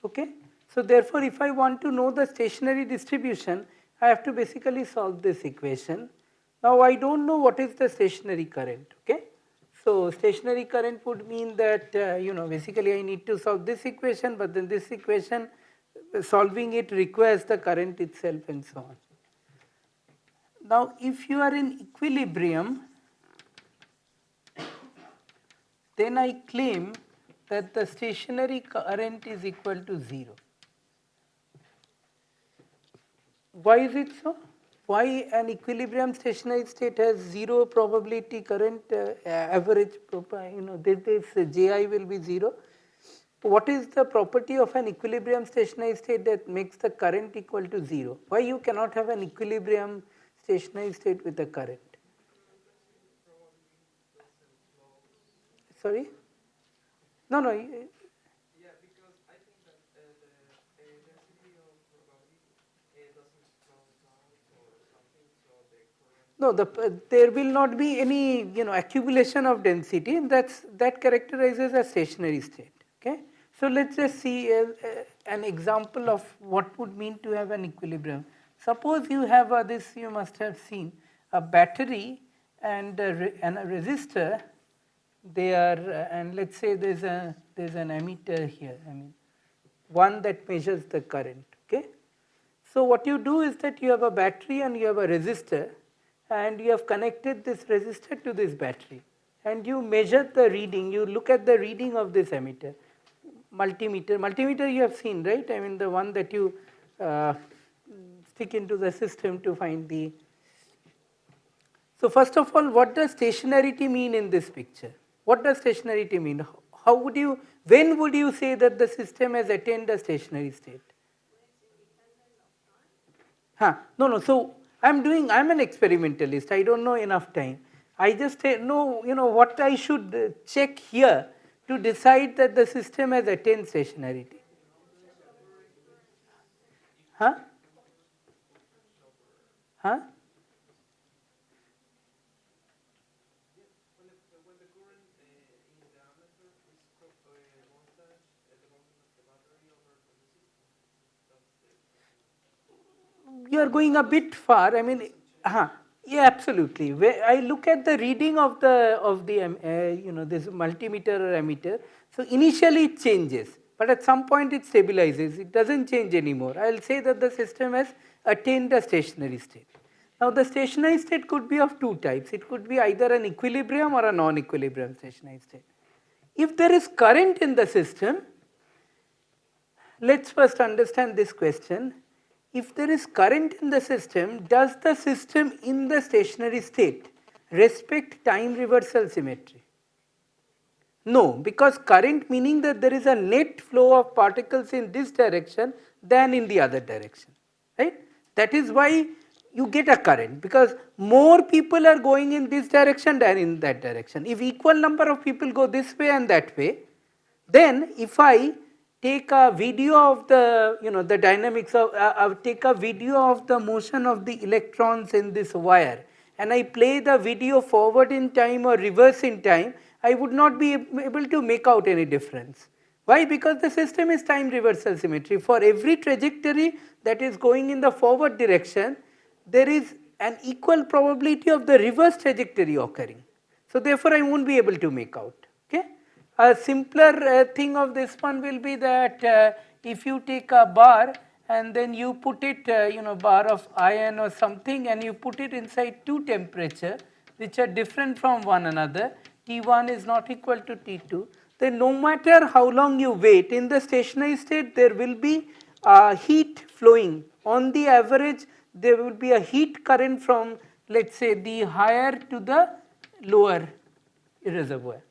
Okay. So therefore if I want to know the stationary distribution, I have to basically solve this equation. Now I don't know what is the stationary current. Okay. So stationary current would mean that basically I need to solve this equation, but then this equation solving it requires the current itself and so on. Now if you are in equilibrium, then I claim that the stationary current is equal to 0. Why is it so? Why an equilibrium stationary state has 0 probability current average, this Ji will be 0. What is the property of an equilibrium stationary state that makes the current equal to 0? Why you cannot have an equilibrium stationary state with a current? Sorry? No. Yeah, because I think that the density of probability doesn't flow down or something, so the current. No, there will not be any accumulation of density. That characterizes a stationary state. Okay. So let's just see an example of what would mean to have an equilibrium. Suppose you have this, you must have seen a battery and a resistor. They are and let's say there's an ammeter here. I mean one that measures the current. Okay. So what you do is that you have a battery and you have a resistor, and you have connected this resistor to this battery, and you measure the reading. You look at the reading of this ammeter, multimeter you have seen, right? I mean the one that you stick into the system to find the. So first of all, what does stationarity mean in this picture? What does stationarity mean? How would you, when would you say that the system has attained a stationary state? No. So I'm an experimentalist. I don't know enough time. I just know, what I should check here to decide that the system has attained stationarity. Huh? When the current in the ammeter is voltage at the bottom of the battery over the resistance, that's the. You are going a bit far. I mean, yeah, absolutely. I look at the reading of the this multimeter or ammeter. So initially it changes. but at some point it stabilizes, it doesn't change anymore. I will say that the system has attained a stationary state. Now the stationary state could be of two types. It could be either an equilibrium or a non-equilibrium stationary state. If there is current in the system, let's first understand this question. If there is current in the system, does the system in the stationary state respect time reversal symmetry? No, because current meaning that there is a net flow of particles in this direction than in the other direction, right? That is why you get a current, because more people are going in this direction than in that direction. If equal number of people go this way and that way, then if I take a video of the, the dynamics of, take a video of the motion of the electrons in this wire, and I play the video forward in time or reverse in time, I would not be able to make out any difference. Why? Because the system is time reversal symmetry. For every trajectory that is going in the forward direction, there is an equal probability of the reverse trajectory occurring. So therefore I won't be able to make out. Okay? A simpler thing of this one will be that if you take a bar and then you put it, bar of iron or something, and you put it inside two temperatures which are different from one another, T1 is not equal to T2, then no matter how long you wait, in the stationary state there will be heat flowing. On the average, there will be a heat current from, let's say, the higher to the lower reservoir.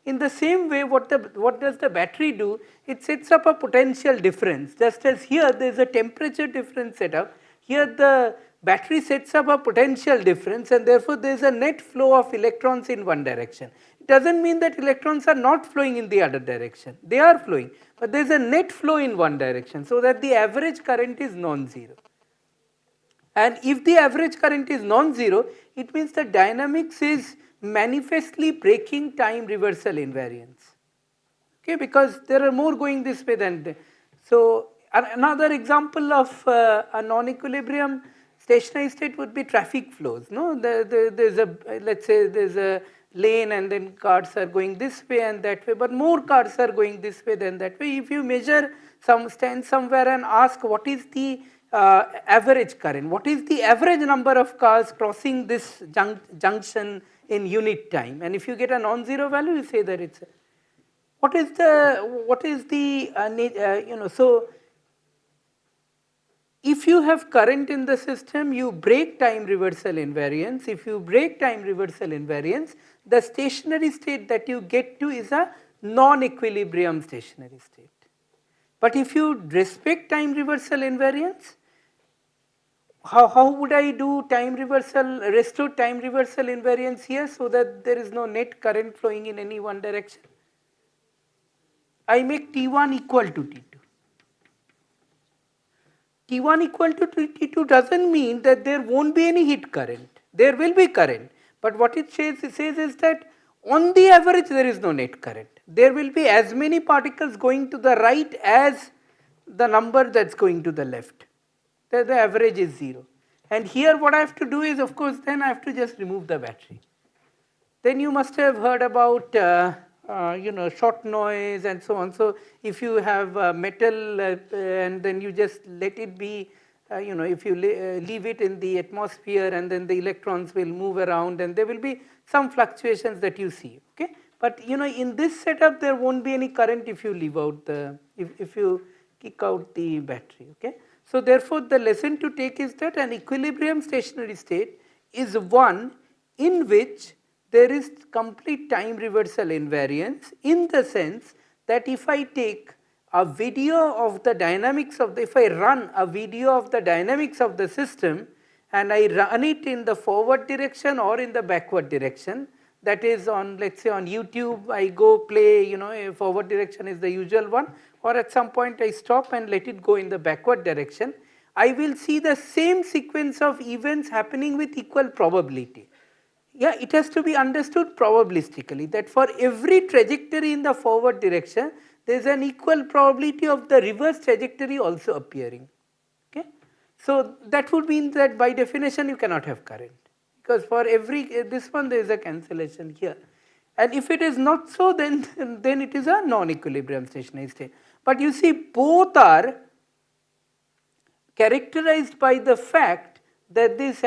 In the same way, what does the battery do? It sets up a potential difference. Just as here there is a temperature difference set up, here the battery sets up a potential difference, and therefore there is a net flow of electrons in one direction. It doesn't mean that electrons are not flowing in the other direction. They are flowing, but there is a net flow in one direction, so that the average current is non-zero. And if the average current is non-zero, it means the dynamics is manifestly breaking time reversal invariance. Okay, because there are more going this way than so. Another example of a non-equilibrium stationary state would be traffic flows. No, there's a, let's say there's a lane and then cars are going this way and that way, but more cars are going this way than that way. If you measure stand somewhere and ask what is the average current, what is the average number of cars crossing this junction in unit time, and if you get a non-zero value, you say that it's what is the so if you have current in the system, you break time reversal invariance. If you break time reversal invariance, the stationary state that you get to is a non-equilibrium stationary state. But if you respect time reversal invariance, how would I do time reversal, restore time reversal invariance here so that there is no net current flowing in any one direction? I make T1 equal to T2. T1 equal to T2 doesn't mean that there won't be any heat current. There will be current, but what it says is that on the average there is no net current. There will be as many particles going to the right as the number that's going to the left. The average is 0. And here what I have to do is, of course, then I have to just remove the battery. Then you must have heard about short noise and so on. So if you have metal and then you just let it be, if you leave it in the atmosphere and then the electrons will move around, and there will be some fluctuations that you see. Okay, but in this setup there won't be any current if you leave out the if you kick out the battery. Okay, so therefore the lesson to take is that an equilibrium stationary state is one in which there is complete time reversal invariance, in the sense that if I take a video of the dynamics of if I run a video of the dynamics of the system and I run it in the forward direction or in the backward direction, that is on, let's say on YouTube I go play, forward direction is the usual one, or at some point I stop and let it go in the backward direction, I will see the same sequence of events happening with equal probability. Yeah, it has to be understood probabilistically that for every trajectory in the forward direction, there is an equal probability of the reverse trajectory also appearing. Okay, so that would mean that by definition you cannot have current, because for every this one there is a cancellation here, and if it is not so, then it is a non-equilibrium stationary state. But you see, both are characterized by the fact that this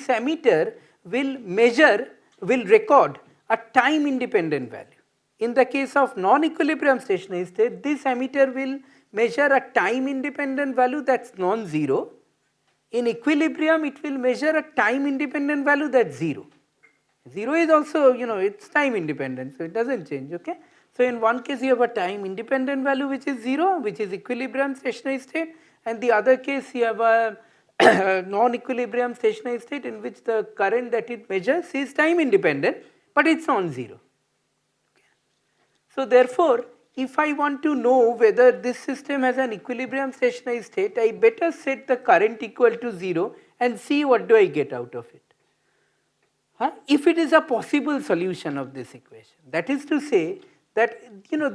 emitter will measure, will record a time independent value. In the case of non-equilibrium stationary state, this emitter will measure a time independent value that's non-zero. In equilibrium, it will measure a time independent value that's 0. 0 is also, it's time independent, so it doesn't change, okay. So in one case you have a time independent value which is 0, which is equilibrium stationary state, and the other case you have a non-equilibrium stationary state in which the current that it measures is time independent, but it's non-zero. So therefore, if I want to know whether this system has an equilibrium stationary state, I better set the current equal to 0 and see what do I get out of it. If it is a possible solution of this equation, that is to say that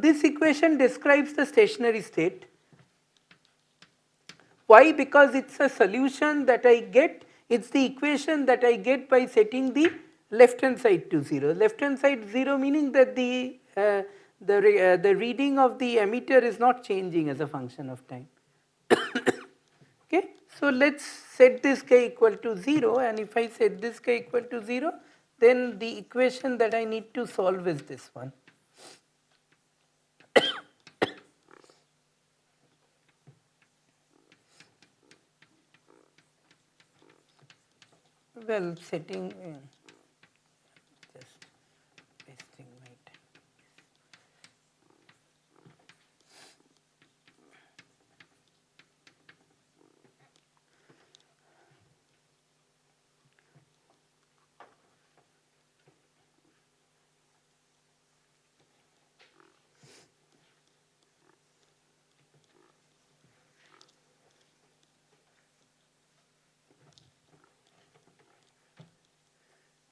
this equation describes the stationary state. Why? Because it's a solution that I get, it's the equation that I get by setting the left hand side to 0. Left hand side 0 meaning that the reading of the emitter is not changing as a function of time. Okay, so let's set this guy equal to 0, and if I set this guy equal to 0, then the equation that I need to solve is this one. Well, setting, just pasting my time.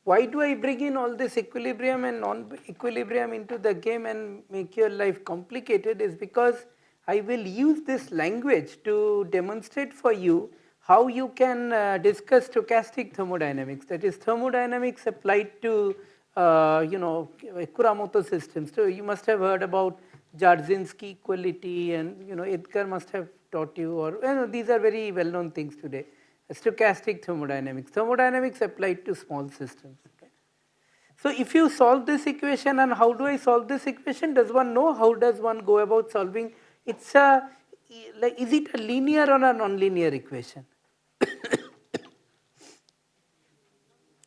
Why do I bring in all this equilibrium and non-equilibrium into the game and make your life complicated is because I will use this language to demonstrate for you how you can discuss stochastic thermodynamics, that is thermodynamics applied to Kuramoto systems. So you must have heard about Jarzynski equality, and Edgar must have taught you, or these are very well known things today. Stochastic thermodynamics, thermodynamics applied to small systems. Okay. So if you solve this equation, and how do I solve this equation? Does one know how does one go about solving? It's is it a linear or a non-linear equation?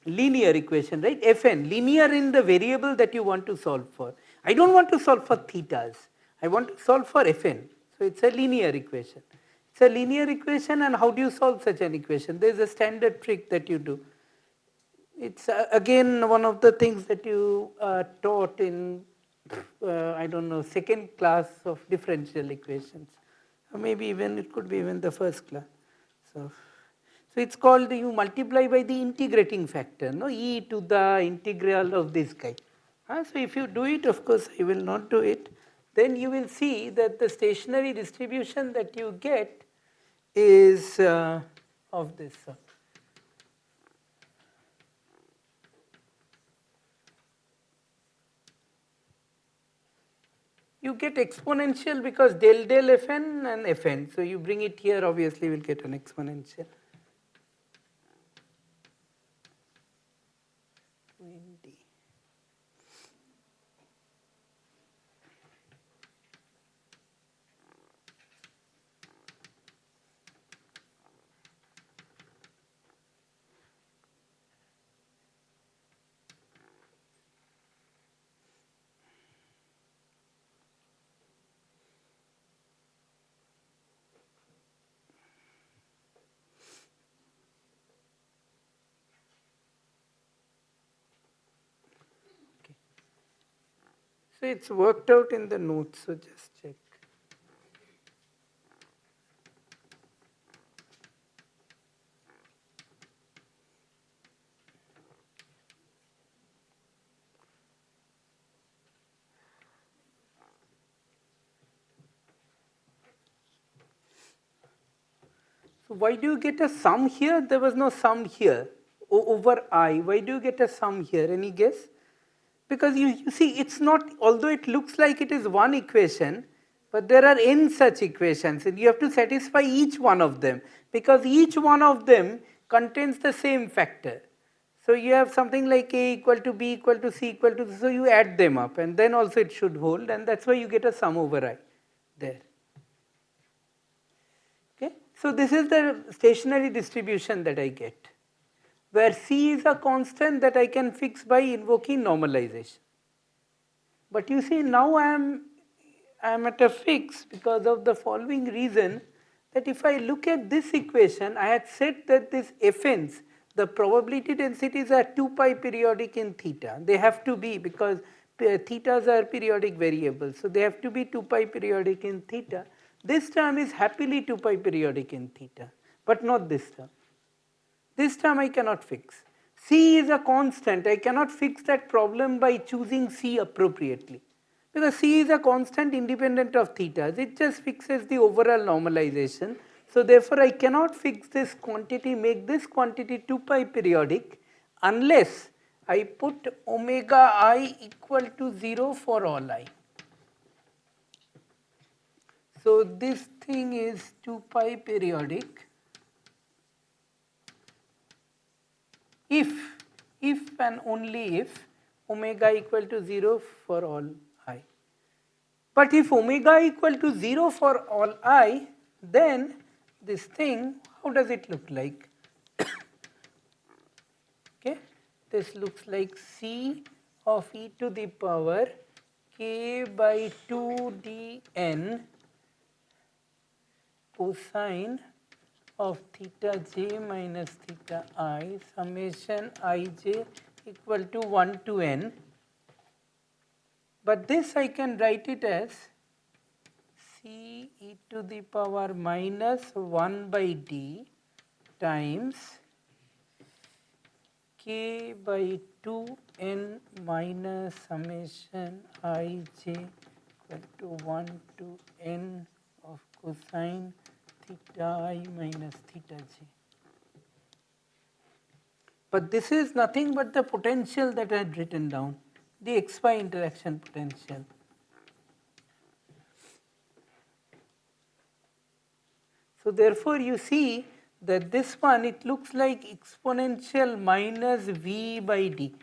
Linear equation, right? Fn, linear in the variable that you want to solve for. I don't want to solve for thetas. I want to solve for Fn. So it's a linear equation. It's a linear equation, and how do you solve such an equation? There is a standard trick that you do. It's again one of the things that you taught in, I don't know, second class of differential equations. Or maybe even, it could be even the first class. So it's called, you multiply by the integrating factor, no, e to the integral of this guy. So if you do it, of course I will not do it, then you will see that the stationary distribution that you get is of this sort. You get exponential because del Fn and Fn. So you bring it here, obviously we'll get an exponential. 20. So it's worked out in the notes, so just check. So why do you get a sum here? There was no sum here over I. Why do you get a sum here? Any guess? Because you see, it's not, although it looks like it is one equation, But there are n such equations and you have to satisfy each one of them, because each one of them contains the same factor. So you have something like A equal to B equal to C equal to, so you add them up and then also it should hold, and that's why you get a sum over I there. Okay. So this is the stationary distribution that I get, where C is a constant that I can fix by invoking normalization. But you see, now I am at a fix because of the following reason, that if I look at this equation, I had said that this Fn's, the probability densities are 2 pi periodic in theta. They have to be, because thetas are periodic variables, so they have to be 2 pi periodic in theta. This term is happily 2 pi periodic in theta, but not this term. This term I cannot fix. C is a constant. I cannot fix that problem by choosing C appropriately, because C is a constant independent of thetas. It just fixes the overall normalization. So therefore I cannot fix this quantity, make this quantity 2 pi periodic, unless I put omega I equal to 0 for all I. So this thing is 2 pi periodic if and only if omega equal to 0 for all I. But if omega equal to 0 for all I, then this thing, how does it look like? Okay, this looks like C of e to the power k by 2 dn cosine of theta j minus theta I summation ij equal to 1 to n. But this I can write it as C e to the power minus 1 by d times k by 2n minus summation ij equal to 1 to n of cosine theta I minus theta j. But this is nothing but the potential that I had written down, the xy interaction potential. So therefore you see that this one, it looks like exponential minus v by d.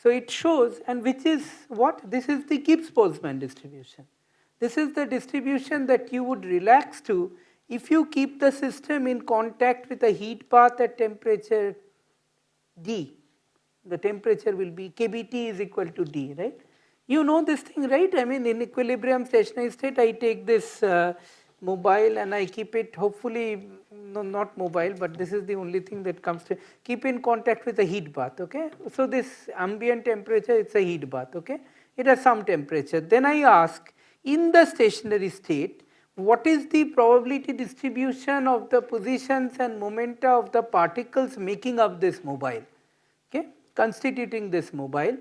So it shows, and which is what? This is the Gibbs-Boltzmann distribution. This is the distribution that you would relax to if you keep the system in contact with a heat bath at temperature D. The temperature will be kBT is equal to D, right? You know this thing, right? I mean, in equilibrium stationary state, I take this mobile and I keep it, hopefully, no, not mobile, but this is the only thing that comes to keep in contact with a heat bath, okay? So this ambient temperature, it's a heat bath, okay? It has some temperature. Then I ask, in the stationary state, what is the probability distribution of the positions and momenta of the particles making up this mobile, okay, constituting this mobile?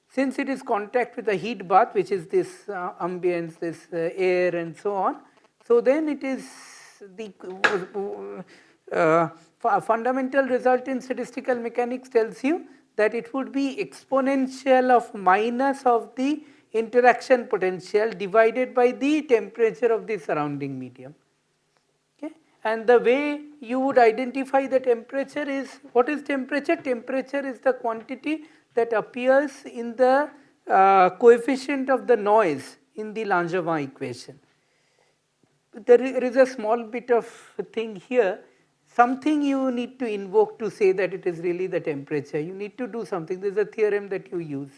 Since it is contact with a heat bath, which is this ambience, this air and so on, so then it is the fundamental result in statistical mechanics tells you that it would be exponential of minus of the interaction potential divided by the temperature of the surrounding medium. Okay? And the way you would identify the temperature is, what is temperature? Temperature is the quantity that appears in the coefficient of the noise in the Langevin equation. There is a small bit of thing here, something you need to invoke to say that it is really the temperature. You need to do something. There is a theorem that you use.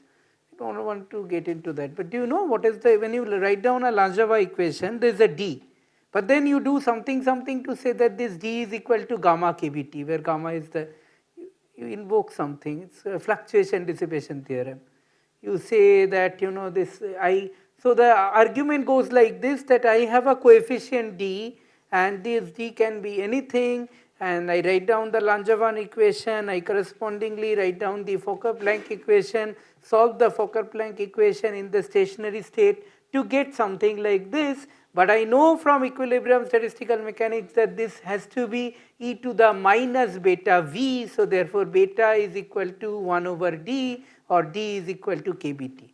I don't want to get into that. But do you know what is the, when you write down a Langevin equation, there is a D. But then you do something to say that this D is equal to gamma kBT, where gamma is the, you invoke something. It's a fluctuation dissipation theorem. You say that, you know, this I, so the argument goes like this, that I have a coefficient D and this D can be anything, and I write down the Langevin equation, I correspondingly write down the Fokker-Planck equation, solve the Fokker-Planck equation in the stationary state to get something like this. But I know from equilibrium statistical mechanics that this has to be e to the minus beta v, so therefore beta is equal to 1 over d or d is equal to kBT.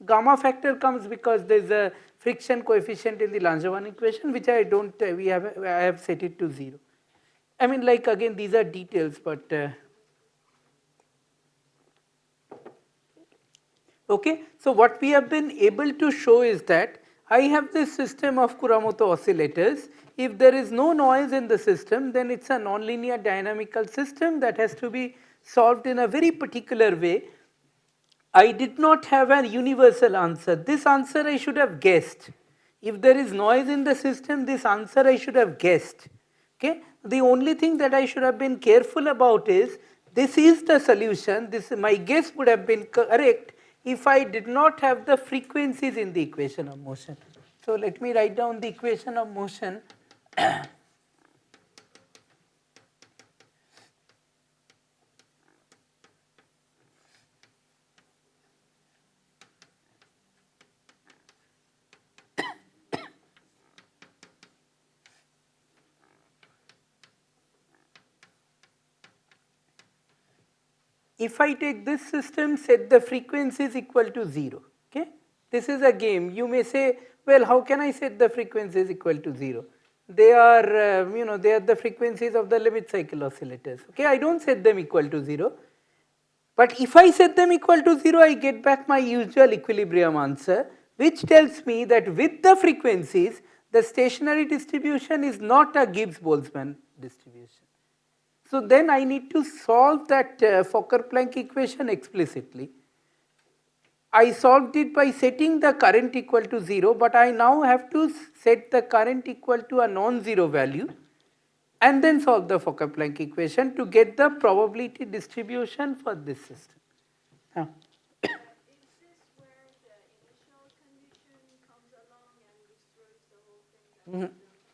Gamma factor comes because there is a friction coefficient in the Langevin equation, which I don't, I have set it to 0. I mean, like, again, these are details, but okay. So what we have been able to show is that I have this system of Kuramoto oscillators. If there is no noise in the system, then it's a nonlinear dynamical system that has to be solved in a very particular way. I did not have a universal answer. This answer I should have guessed. If there is noise in the system, this answer I should have guessed. Okay? The only thing that I should have been careful about is, this is the solution, this, my guess would have been correct if I did not have the frequencies in the equation of motion. So let me write down the equation of motion. If I take this system, set the frequency is equal to 0. Okay? This is a game. You may say, well, how can I set the frequency is equal to 0? They are, they are the frequencies of the limit cycle oscillators. Okay, I don't set them equal to 0. But if I set them equal to 0, I get back my usual equilibrium answer, which tells me that with the frequencies, the stationary distribution is not a Gibbs-Boltzmann distribution. So then I need to solve that Fokker-Planck equation explicitly. I solved it by setting the current equal to 0, but I now have to set the current equal to a non-zero value and then solve the Fokker-Planck equation to get the probability distribution for this system. Is this where the initial condition comes along and destroys the whole thing that you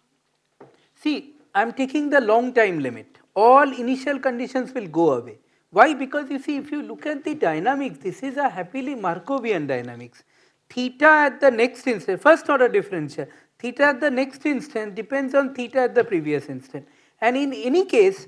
built on? See, I am taking the long time limit. All initial conditions will go away. Why? Because you see, if you look at the dynamics, this is a happily Markovian dynamics. Theta at the next instant, first order differential, theta at the next instant depends on theta at the previous instant. And in any case,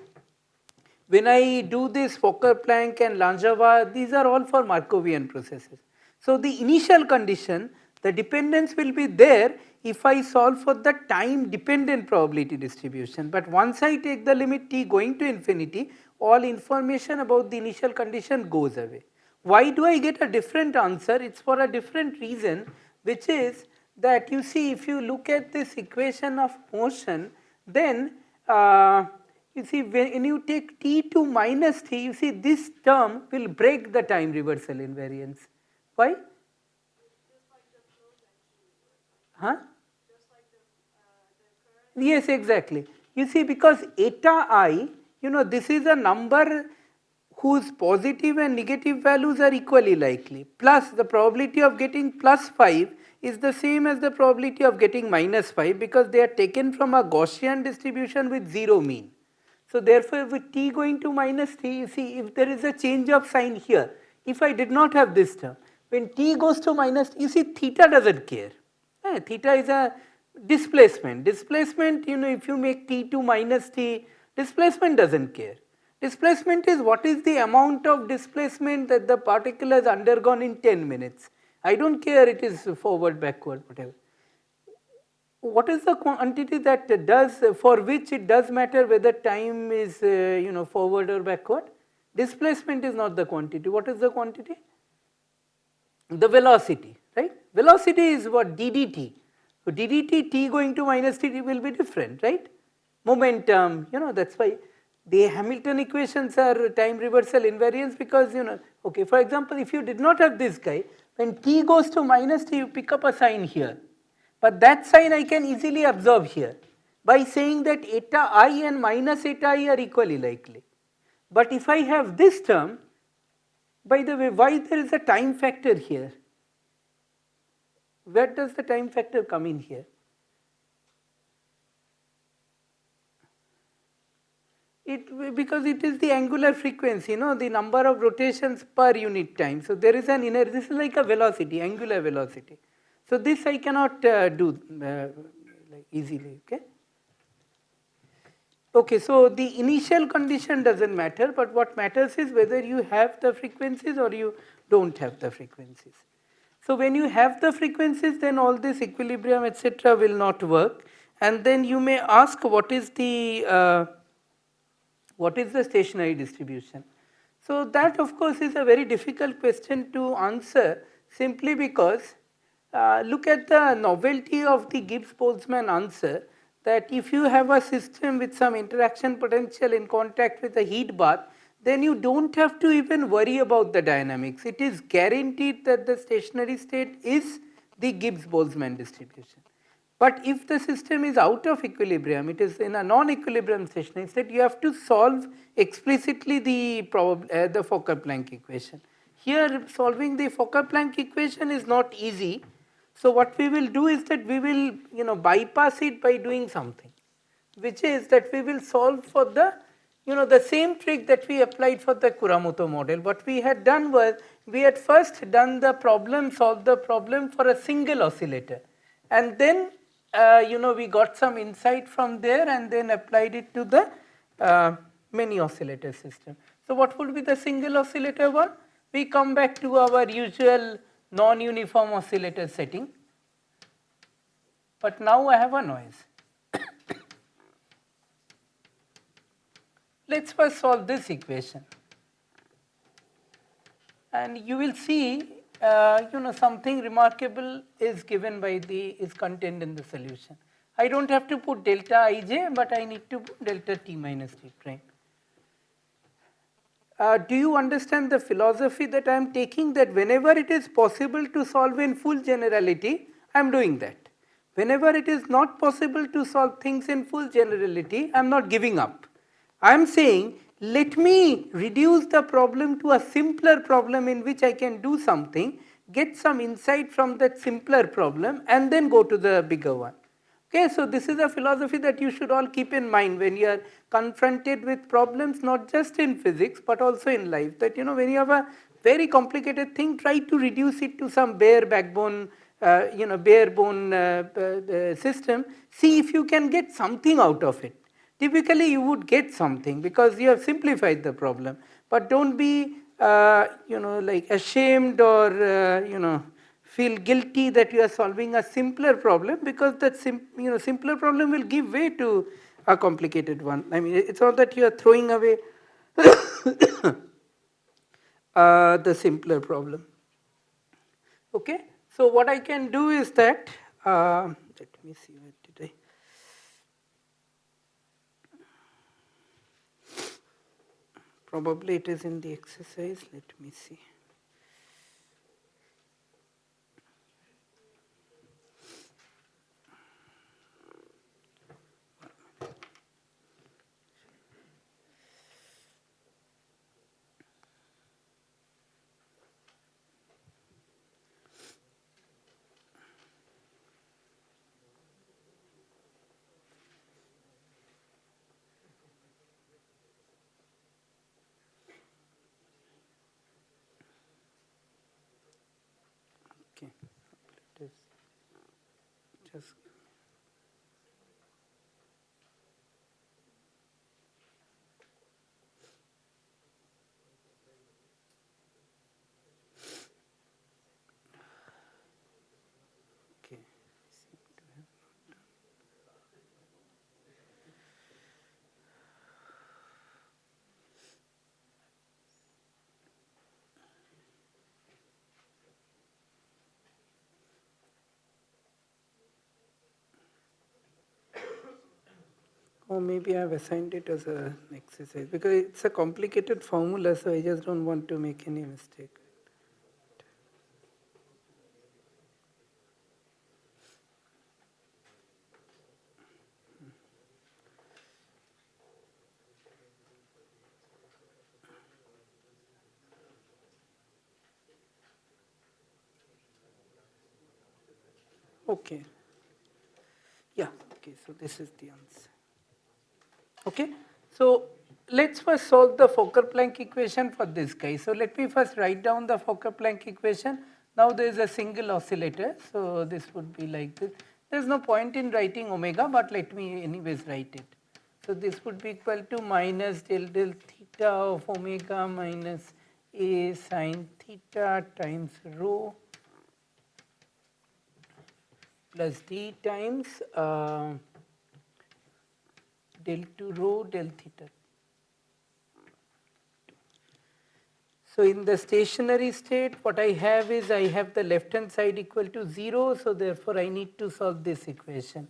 when I do this Fokker-Planck and Langevin, these are all for Markovian processes. So the initial condition, the dependence will be there if I solve for the time dependent probability distribution. But once I take the limit t going to infinity, all information about the initial condition goes away. Why do I get a different answer? It's for a different reason, which is that you see, if you look at this equation of motion, then you see, when you take t2 minus t, you see this term will break the time reversal invariance. Why? Huh? Yes, exactly. You see, because eta I, this is a number whose positive and negative values are equally likely. Plus, the probability of getting plus 5 is the same as the probability of getting minus 5 because they are taken from a Gaussian distribution with 0 mean. So therefore, with t going to minus t, you see, if there is a change of sign here, if I did not have this term, when t goes to minus, you see, theta doesn't care. Theta is a displacement. Displacement, if you make t2 minus t, displacement doesn't care. Displacement is what is the amount of displacement that the particle has undergone in 10 minutes. I don't care it is forward, backward, whatever. What is the quantity that does, for which it does matter whether time is forward or backward? Displacement is not the quantity. What is the quantity? The velocity, right? Velocity is what? ddt. So ddt, t going to minus t will be different, right? Momentum, that's why the Hamilton equations are time reversal invariance because, okay, for example, if you did not have this guy, when t goes to minus t, you pick up a sign here. But that sign I can easily absorb here by saying that eta I and minus eta I are equally likely. But if I have this term, by the way, why there is a time factor here? Where does the time factor come in here? Because it is the angular frequency, the number of rotations per unit time. So there is an inner, this is like a velocity, angular velocity. So this I cannot do like easily, okay? Okay, so the initial condition doesn't matter, but what matters is whether you have the frequencies or you don't have the frequencies. So when you have the frequencies, then all this equilibrium etc. will not work, and then you may ask what is the stationary distribution. So that of course is a very difficult question to answer, simply because look at the novelty of the Gibbs-Boltzmann answer, that if you have a system with some interaction potential in contact with a heat bath, then you don't have to even worry about the dynamics. It is guaranteed that the stationary state is the Gibbs-Boltzmann distribution. But if the system is out of equilibrium, it is in a non-equilibrium stationary state, you have to solve explicitly the Fokker-Planck equation. Here solving the Fokker-Planck equation is not easy. So what we will do is that we will bypass it by doing something, which is that we will solve for the same trick that we applied for the Kuramoto model. What we had done was, we had first done the problem, solved the problem for a single oscillator, and then we got some insight from there and then applied it to the many oscillator system. So what would be the single oscillator one? We come back to our usual non-uniform oscillator setting, but now I have a noise. Let's first solve this equation, and you will see something remarkable is contained in the solution. I don't have to put delta ij, but I need to put delta t minus t prime. Do you understand the philosophy that I am taking, that whenever it is possible to solve in full generality, I am doing that. Whenever it is not possible to solve things in full generality, I am not giving up. I am saying, let me reduce the problem to a simpler problem in which I can do something, get some insight from that simpler problem, and then go to the bigger one. Okay, so this is a philosophy that you should all keep in mind when you are confronted with problems, not just in physics but also in life. That when you have a very complicated thing, try to reduce it to some bare bone system. See if you can get something out of it. Typically you would get something because you have simplified the problem, but don't be like ashamed or feel guilty that you are solving a simpler problem, because that simpler problem will give way to a complicated one. I mean, it's not that you are throwing away the simpler problem. Okay, so what I can do is that let me see, where did I? Probably it is in the exercise. Let me see. Okay, it is just okay. Or maybe I have assigned it as an exercise because it's a complicated formula, so I just don't want to make any mistake. Okay. Yeah, okay, so this is the answer. Okay, so let's first solve the Fokker-Planck equation for this guy. So let me first write down the Fokker-Planck equation. Now there is a single oscillator, so this would be like this. There is no point in writing omega, but let me anyways write it. So this would be equal to minus del theta of omega minus a sine theta times rho plus d times del 2 rho del theta. So in the stationary state, what I have is I have the left hand side equal to 0, so therefore I need to solve this equation.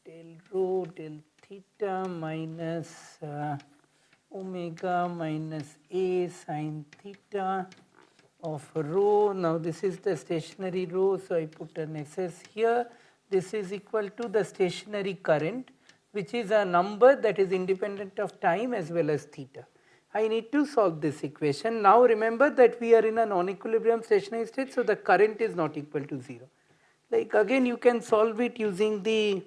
Del rho del theta minus omega minus a sine theta of rho. Now this is the stationary rho, so I put an SS here. This is equal to the stationary current, which is a number that is independent of time as well as theta. I need to solve this equation. Now remember that we are in a non-equilibrium stationary state, so the current is not equal to 0. Like again you can solve it using the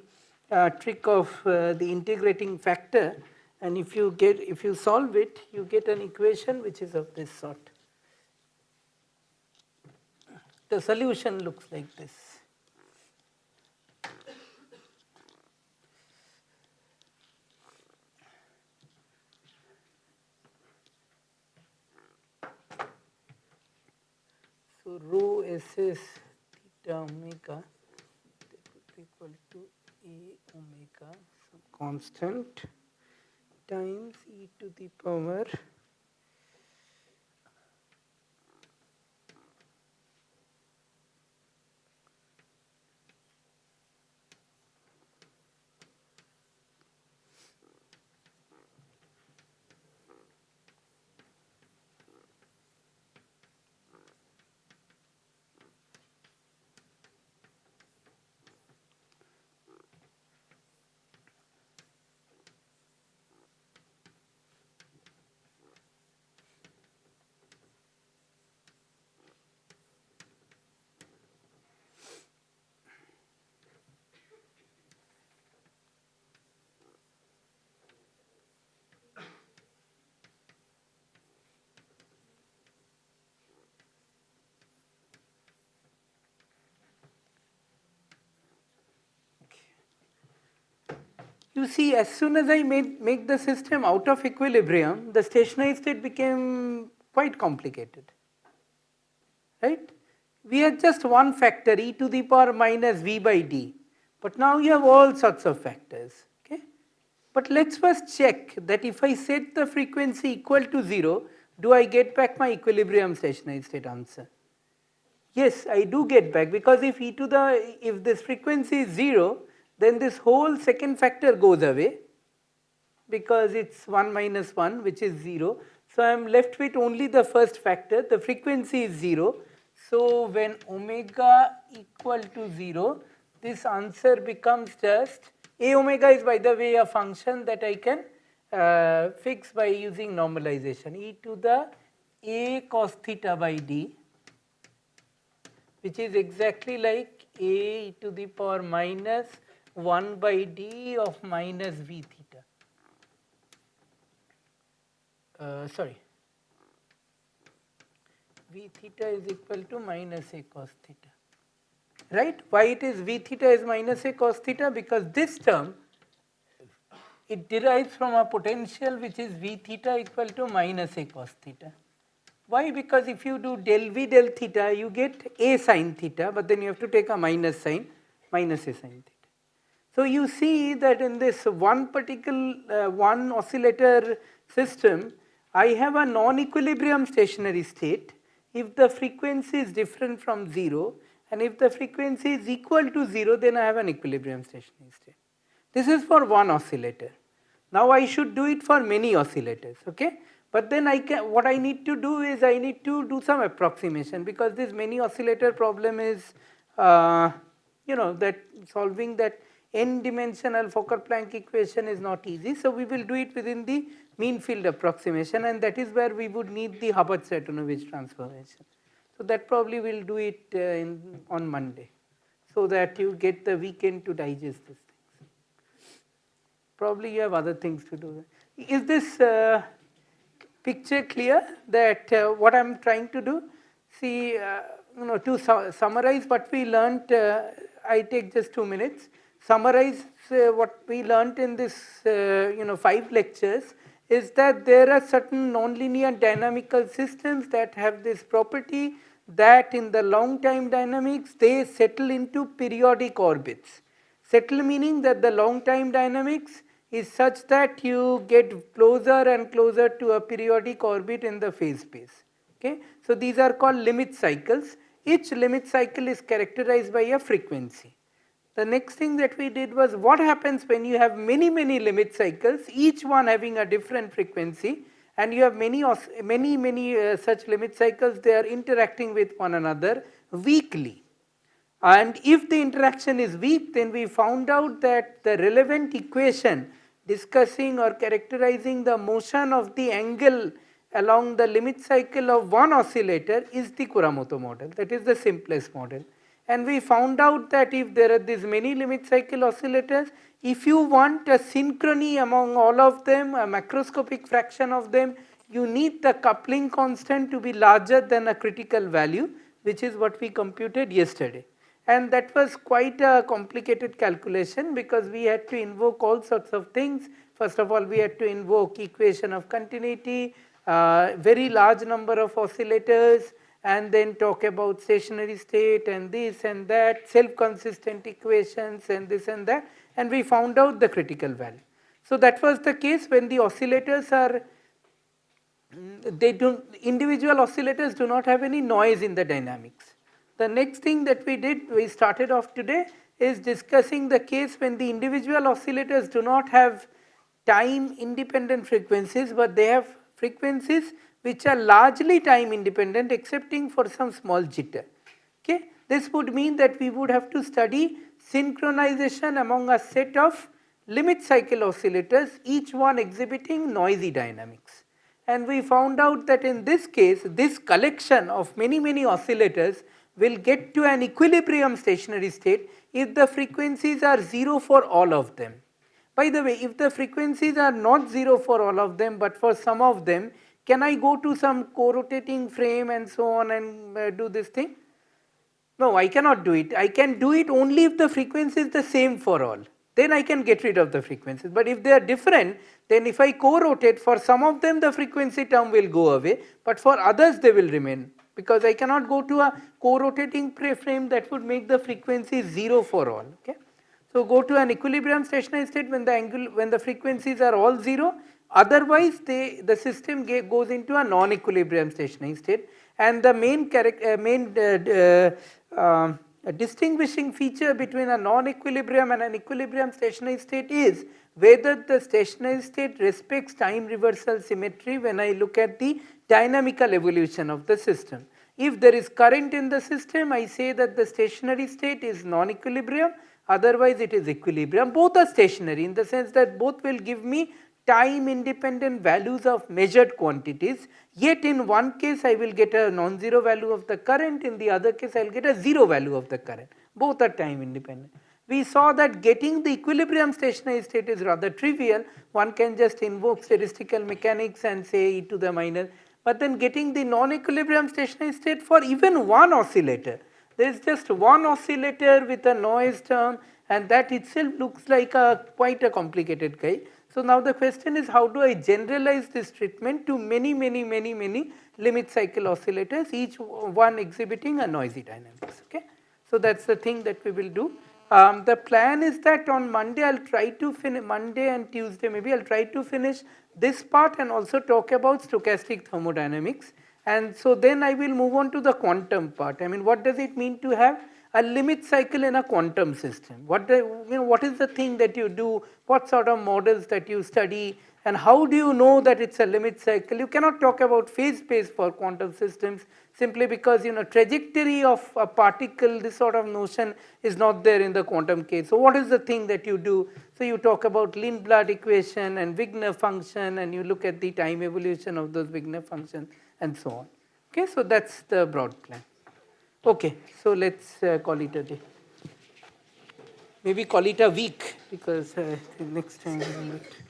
trick of the integrating factor, and if you solve it, you get an equation which is of this sort. The solution looks like this. So rho SS theta omega equal to a omega, so constant times e to the power You see, as soon as I make the system out of equilibrium, the stationary state became quite complicated, right? We had just one factor, e to the power minus v by d, but now you have all sorts of factors, okay? But let's first check that if I set the frequency equal to 0, do I get back my equilibrium stationary state answer? Yes, I do get back, because if if this frequency is 0, then this whole second factor goes away, because it's 1 minus 1, which is 0. So I am left with only the first factor, the frequency is 0. So when omega equal to 0, this answer becomes just, a omega is by the way a function that I can fix by using normalization, e to the a cos theta by d, which is exactly like a to the power minus 1 by d of minus v theta. Sorry, v theta is equal to minus a cos theta, right? Why it is v theta is minus a cos theta? Because this term, it derives from a potential which is v theta equal to minus a cos theta. Why? Because if you do del v del theta, you get a sine theta, but then you have to take a minus sign, minus a sine theta. So you see that in this one particular one oscillator system, I have a non-equilibrium stationary state if the frequency is different from 0, and if the frequency is equal to 0, then I have an equilibrium stationary state. This is for one oscillator. Now I should do it for many oscillators, okay? But then what I need to do is I need to do some approximation, because this many oscillator problem is, that solving that n dimensional Fokker-Planck equation is not easy. So we will do it within the mean field approximation, and that is where we would need the Hubbard-Stratonovich transformation. So that probably we'll do it on Monday, so that you get the weekend to digest these things. Probably you have other things to do. Is this picture clear that what I am trying to do? See, to summarize what we learnt, I take just 2 minutes. Summarize what we learnt in this 5 lectures is that there are certain nonlinear dynamical systems that have this property that in the long time dynamics they settle into periodic orbits. Settle meaning that the long time dynamics is such that you get closer and closer to a periodic orbit in the phase space. Okay? So these are called limit cycles. Each limit cycle is characterized by a frequency. The next thing that we did was what happens when you have many limit cycles, each one having a different frequency, and you have many such limit cycles, they are interacting with one another weakly. And if the interaction is weak, then we found out that the relevant equation discussing or characterizing the motion of the angle along the limit cycle of one oscillator is the Kuramoto model. That is the simplest model. And we found out that if there are these many limit cycle oscillators, if you want a synchrony among all of them, a macroscopic fraction of them, you need the coupling constant to be larger than a critical value, which is what we computed yesterday. And that was quite a complicated calculation because we had to invoke all sorts of things. First of all, we had to invoke equation of continuity, very large number of oscillators, and then talk about stationary state and this and that, self-consistent equations and this and that, and we found out the critical value. So that was the case when the oscillators are, individual oscillators do not have any noise in the dynamics. The next thing that we did, we started off today, is discussing the case when the individual oscillators do not have time independent frequencies, but they have frequencies which are largely time independent excepting for some small jitter. Okay? This would mean that we would have to study synchronization among a set of limit cycle oscillators, each one exhibiting noisy dynamics. And we found out that in this case, this collection of many oscillators will get to an equilibrium stationary state if the frequencies are 0 for all of them. By the way, if the frequencies are not 0 for all of them but for some of them, can I go to some co-rotating frame and so on and do this thing? No, I cannot do it. I can do it only if the frequency is the same for all. Then I can get rid of the frequencies. But if they are different, then if I co-rotate, for some of them the frequency term will go away, but for others they will remain. Because I cannot go to a co-rotating frame that would make the frequency 0 for all. Okay? So go to an equilibrium stationary state when the frequencies are all 0. Otherwise, the system goes into a non-equilibrium stationary state, and the main distinguishing feature between a non-equilibrium and an equilibrium stationary state is whether the stationary state respects time reversal symmetry when I look at the dynamical evolution of the system. If there is current in the system, I say that the stationary state is non-equilibrium, otherwise it is equilibrium. Both are stationary in the sense that both will give me time independent values of measured quantities, yet in one case I will get a non-zero value of the current, in the other case I will get a zero value of the current. Both are time independent. We saw that getting the equilibrium stationary state is rather trivial. One can just invoke statistical mechanics and say e to the minus, but then getting the non-equilibrium stationary state for even one oscillator, there is just one oscillator with a noise term, and that itself looks like quite a complicated guy. So now the question is, how do I generalize this treatment to many limit cycle oscillators, each one exhibiting a noisy dynamics. Okay? So that's the thing that we will do. The plan is that on Monday I'll try to finish, Monday and Tuesday maybe I'll try to finish this part and also talk about stochastic thermodynamics. And so then I will move on to the quantum part. I mean, what does it mean to have a limit cycle in a quantum system? What is the thing that you do? What sort of models that you study? And how do you know that it's a limit cycle? You cannot talk about phase space for quantum systems simply because trajectory of a particle, this sort of notion is not there in the quantum case. So what is the thing that you do? So you talk about Lindblad equation and Wigner function, and you look at the time evolution of those Wigner functions and so on. Okay, so that's the broad plan. Okay, so let's call it a day. Maybe call it a week because next time we will meet.